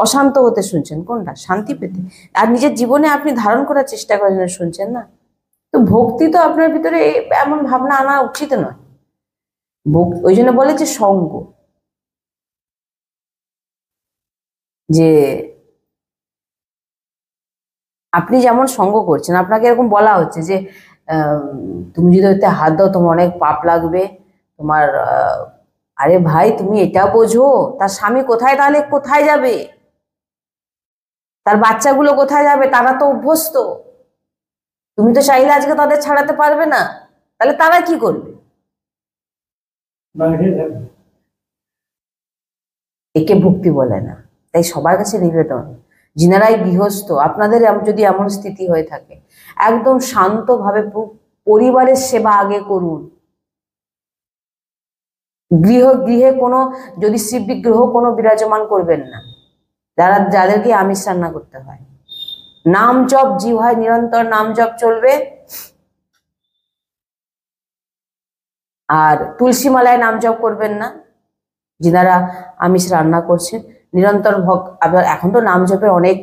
অশান্ত হতে শুনছেন? কোনটা? শান্তি পেতে। আর নিজের জীবনে আপনি ধারণ করার চেষ্টা করার জন্য শুনছেন না? তো ভক্তি তো আপনার ভিতরে এমন ভাবনা আনা উচিত নয়। ওই জন্য বলে যে সঙ্গ, যে আপনি যেমন সঙ্গ করছেন, আপনাকে এরকম বলা হচ্ছে যে তুমি যদি ওতে হাত দাও তোমার অনেক পাপ লাগবে, তোমার আরে ভাই তুমি এটা বোঝো, তার স্বামী কোথায়, তাহলে কোথায় যাবে? তার বাচ্চাগুলো কোথায় যাবে? তারা তো অভ্যস্ত। তুমি তো চাইলে আজকে তাদের ছাড়াতে পারবে না, তাহলে তারা কি করবে? একে ভক্তি বলে না। তাই সবার কাছে নিবেদন, যিনারাই গৃহস্থ, আপনাদের যদি এমন স্থিতি হয়ে থাকে, একদম শান্তভাবে পরিবারের সেবা আগে করুন। গৃহে কোনো, যদি শিব বিগ্রহ কোনো বিরাজমান করবেন না, যাদেরকে আমিষ রান্না করতে হয়। নাম জপ জিহ্বায় নিরন্তর নাম জপ চলবে। আর তুলসী মালায় নাম জপ করবেন না যিনারা আমিষ রান্না করছেন। নিরন্তর আবার এখন তো নাম জপের অনেক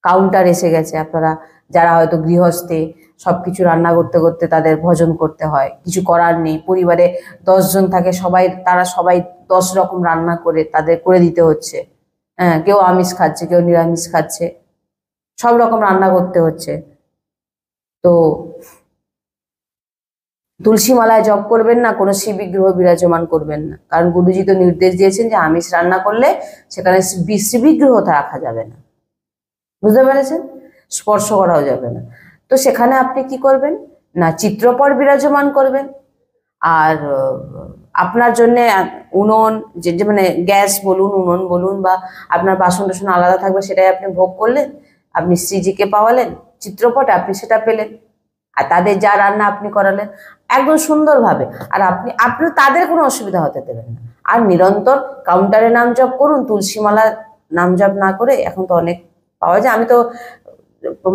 কাউন্টার এসে গেছে। আপনারা যারা হয়তো গৃহস্থে সবকিছু রান্না করতে করতে তাদের ভজন করতে হয়, কিছু করার নেই, পরিবারে 10 জন থাকে, তারা সবাই 10 রকম রান্না করে তাদের করে দিতে হচ্ছে। হ্যাঁ, কেউ আমিষ খাচ্ছে, কেউ নিরামিষ খাচ্ছে, সব রকম রান্না করতে হচ্ছে। তো তুলসী মালায় জপ করবেন না, কোনো শিব বিগ্রহ বিরাজমান করবেন না। কারণ গুরুজি তো নির্দেশ দিয়েছেন যে আমিষ রান্না করলে সেখানে শিব বিগ্রহ রাখা যাবে না, বুঝতে পেরেছেন? স্পর্শ করাও যাবে না। তো সেখানে আপনি কি করবেন না, চিত্রপট বিরাজমান করবেন। আর আপনার জন্য উনুন, যে মানে গ্যাস বলুন, উনুন বলুন, বা আপনার বাসন টাসন আলাদা থাকবে, সেটাই আপনি ভোগ করলেন। আপনি শ্রীজিকে পাওয়ালেন চিত্রপটে, আপনি সেটা পেলেন। আর তাদের যা রান্না আপনি করালেন একদম সুন্দরভাবে। আর আপনি তাদের কোনো অসুবিধা হতে দেবেন না। আর নিরন্তর কাউন্টারে নাম জপ করুন। তুলসী মালা নাম জপ না করে, এখন তো অনেক পাওয়া যায়, আমি তো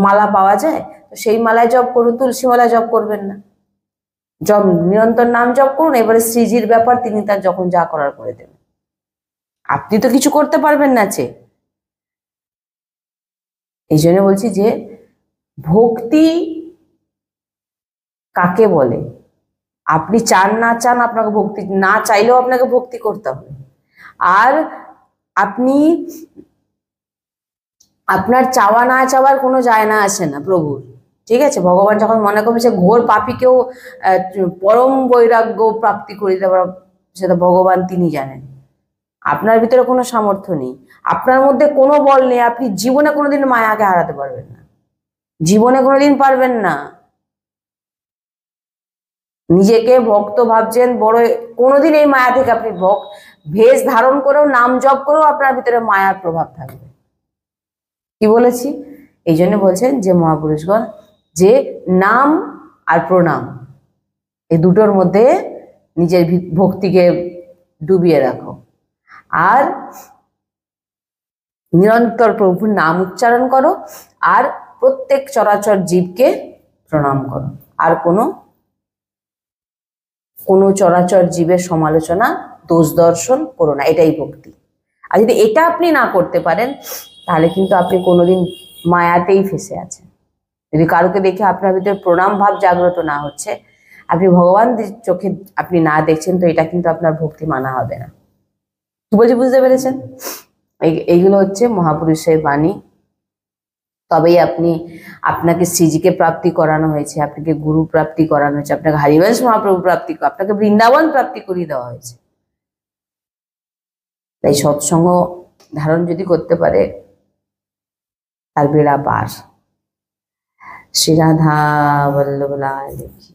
মালা পাওয়া যায়, তো সেই মালায় জপ করুন, তুলসী মালায় জপ করবেন না। নিরন্তর নাম জপ করুন। এবারে শ্রীজির ব্যাপার, তিনি তার যখন যা করার করে দেবেন। আপনি তো কিছু করতে পারবেন না। এই জন্য বলছি যে ভক্তি কাকে বলে, আপনি চান না চান আপনাকে ভক্তি, না চাইলেও আপনাকে ভক্তি করতে হবে। আর আপনি আপনার চাওয়া না চাওয়ার কোনো যায় না আসে না প্রভুর, ঠিক আছে? ভগবান যখন মনে করবে সে ঘোর পাপীকেও পরম বৈরাগ্য প্রাপ্তি করে দেওয়ার, সেটা ভগবান তিনি জানেন। আপনার ভিতরে কোনো সামর্থ্য নেই, আপনার মধ্যে কোনো বল নেই, আপনি জীবনে কোনোদিন মায়াকে হারাতে পারবেন না, জীবনে কোনোদিন পারবেন না। নিজেকে ভক্ত ভাবছেন বড়, কোনোদিন এই মায়া থেকে আপনি ভেষ ধারণ করেও নাম জপ করেও আপনার ভিতরে মায়ার প্রভাব থাকবে। কি বলেছি? এই জন্য বলছেন যে মহাপুরুষগণ যে নাম আর প্রণাম এই দুটোর মধ্যে নিজের ভক্তিকে ডুবিয়ে রাখো, আর নিরন্তর প্রভুর নাম উচ্চারণ করো, আর প্রত্যেক চরাচর জীবকে প্রণাম করো, আর কোনো চরাচর জীবের সমালোচনা দোষ দর্শন করো না, এটাই ভক্তি। আর যদি এটা আপনি না করতে পারেন তাহলে কিন্তু আপনি কোনোদিন মায়াতেই ফেসে আছেন। যদি কারোকে দেখে আপনার ভিতরে প্রণাম ভাব জাগ্রত না হচ্ছে, আপনি ভগবান চোখে আপনি না দেখছেন, তো এটা কিন্তু আপনার ভক্তি মানা হবে না। কি বলছি বুঝতে পেরেছেন? এইগুলো হচ্ছে মহাপুরুষের বাণী। তবেই আপনাকে শ্রীজিকে প্রাপ্তি করানো হয়েছে, আপনাকে গুরু প্রাপ্তি করানো হয়েছে, আপনাকে হরিবংশ মহাপ্রভু প্রাপ্তি, আপনাকে বৃন্দাবন প্রাপ্তি করিয়ে দেওয়া হয়েছে। তাই সৎসঙ্গ ধারণ যদি করতে পারে তার বেড়া পার। শ্রী রাধা বল্লভ লাল কি।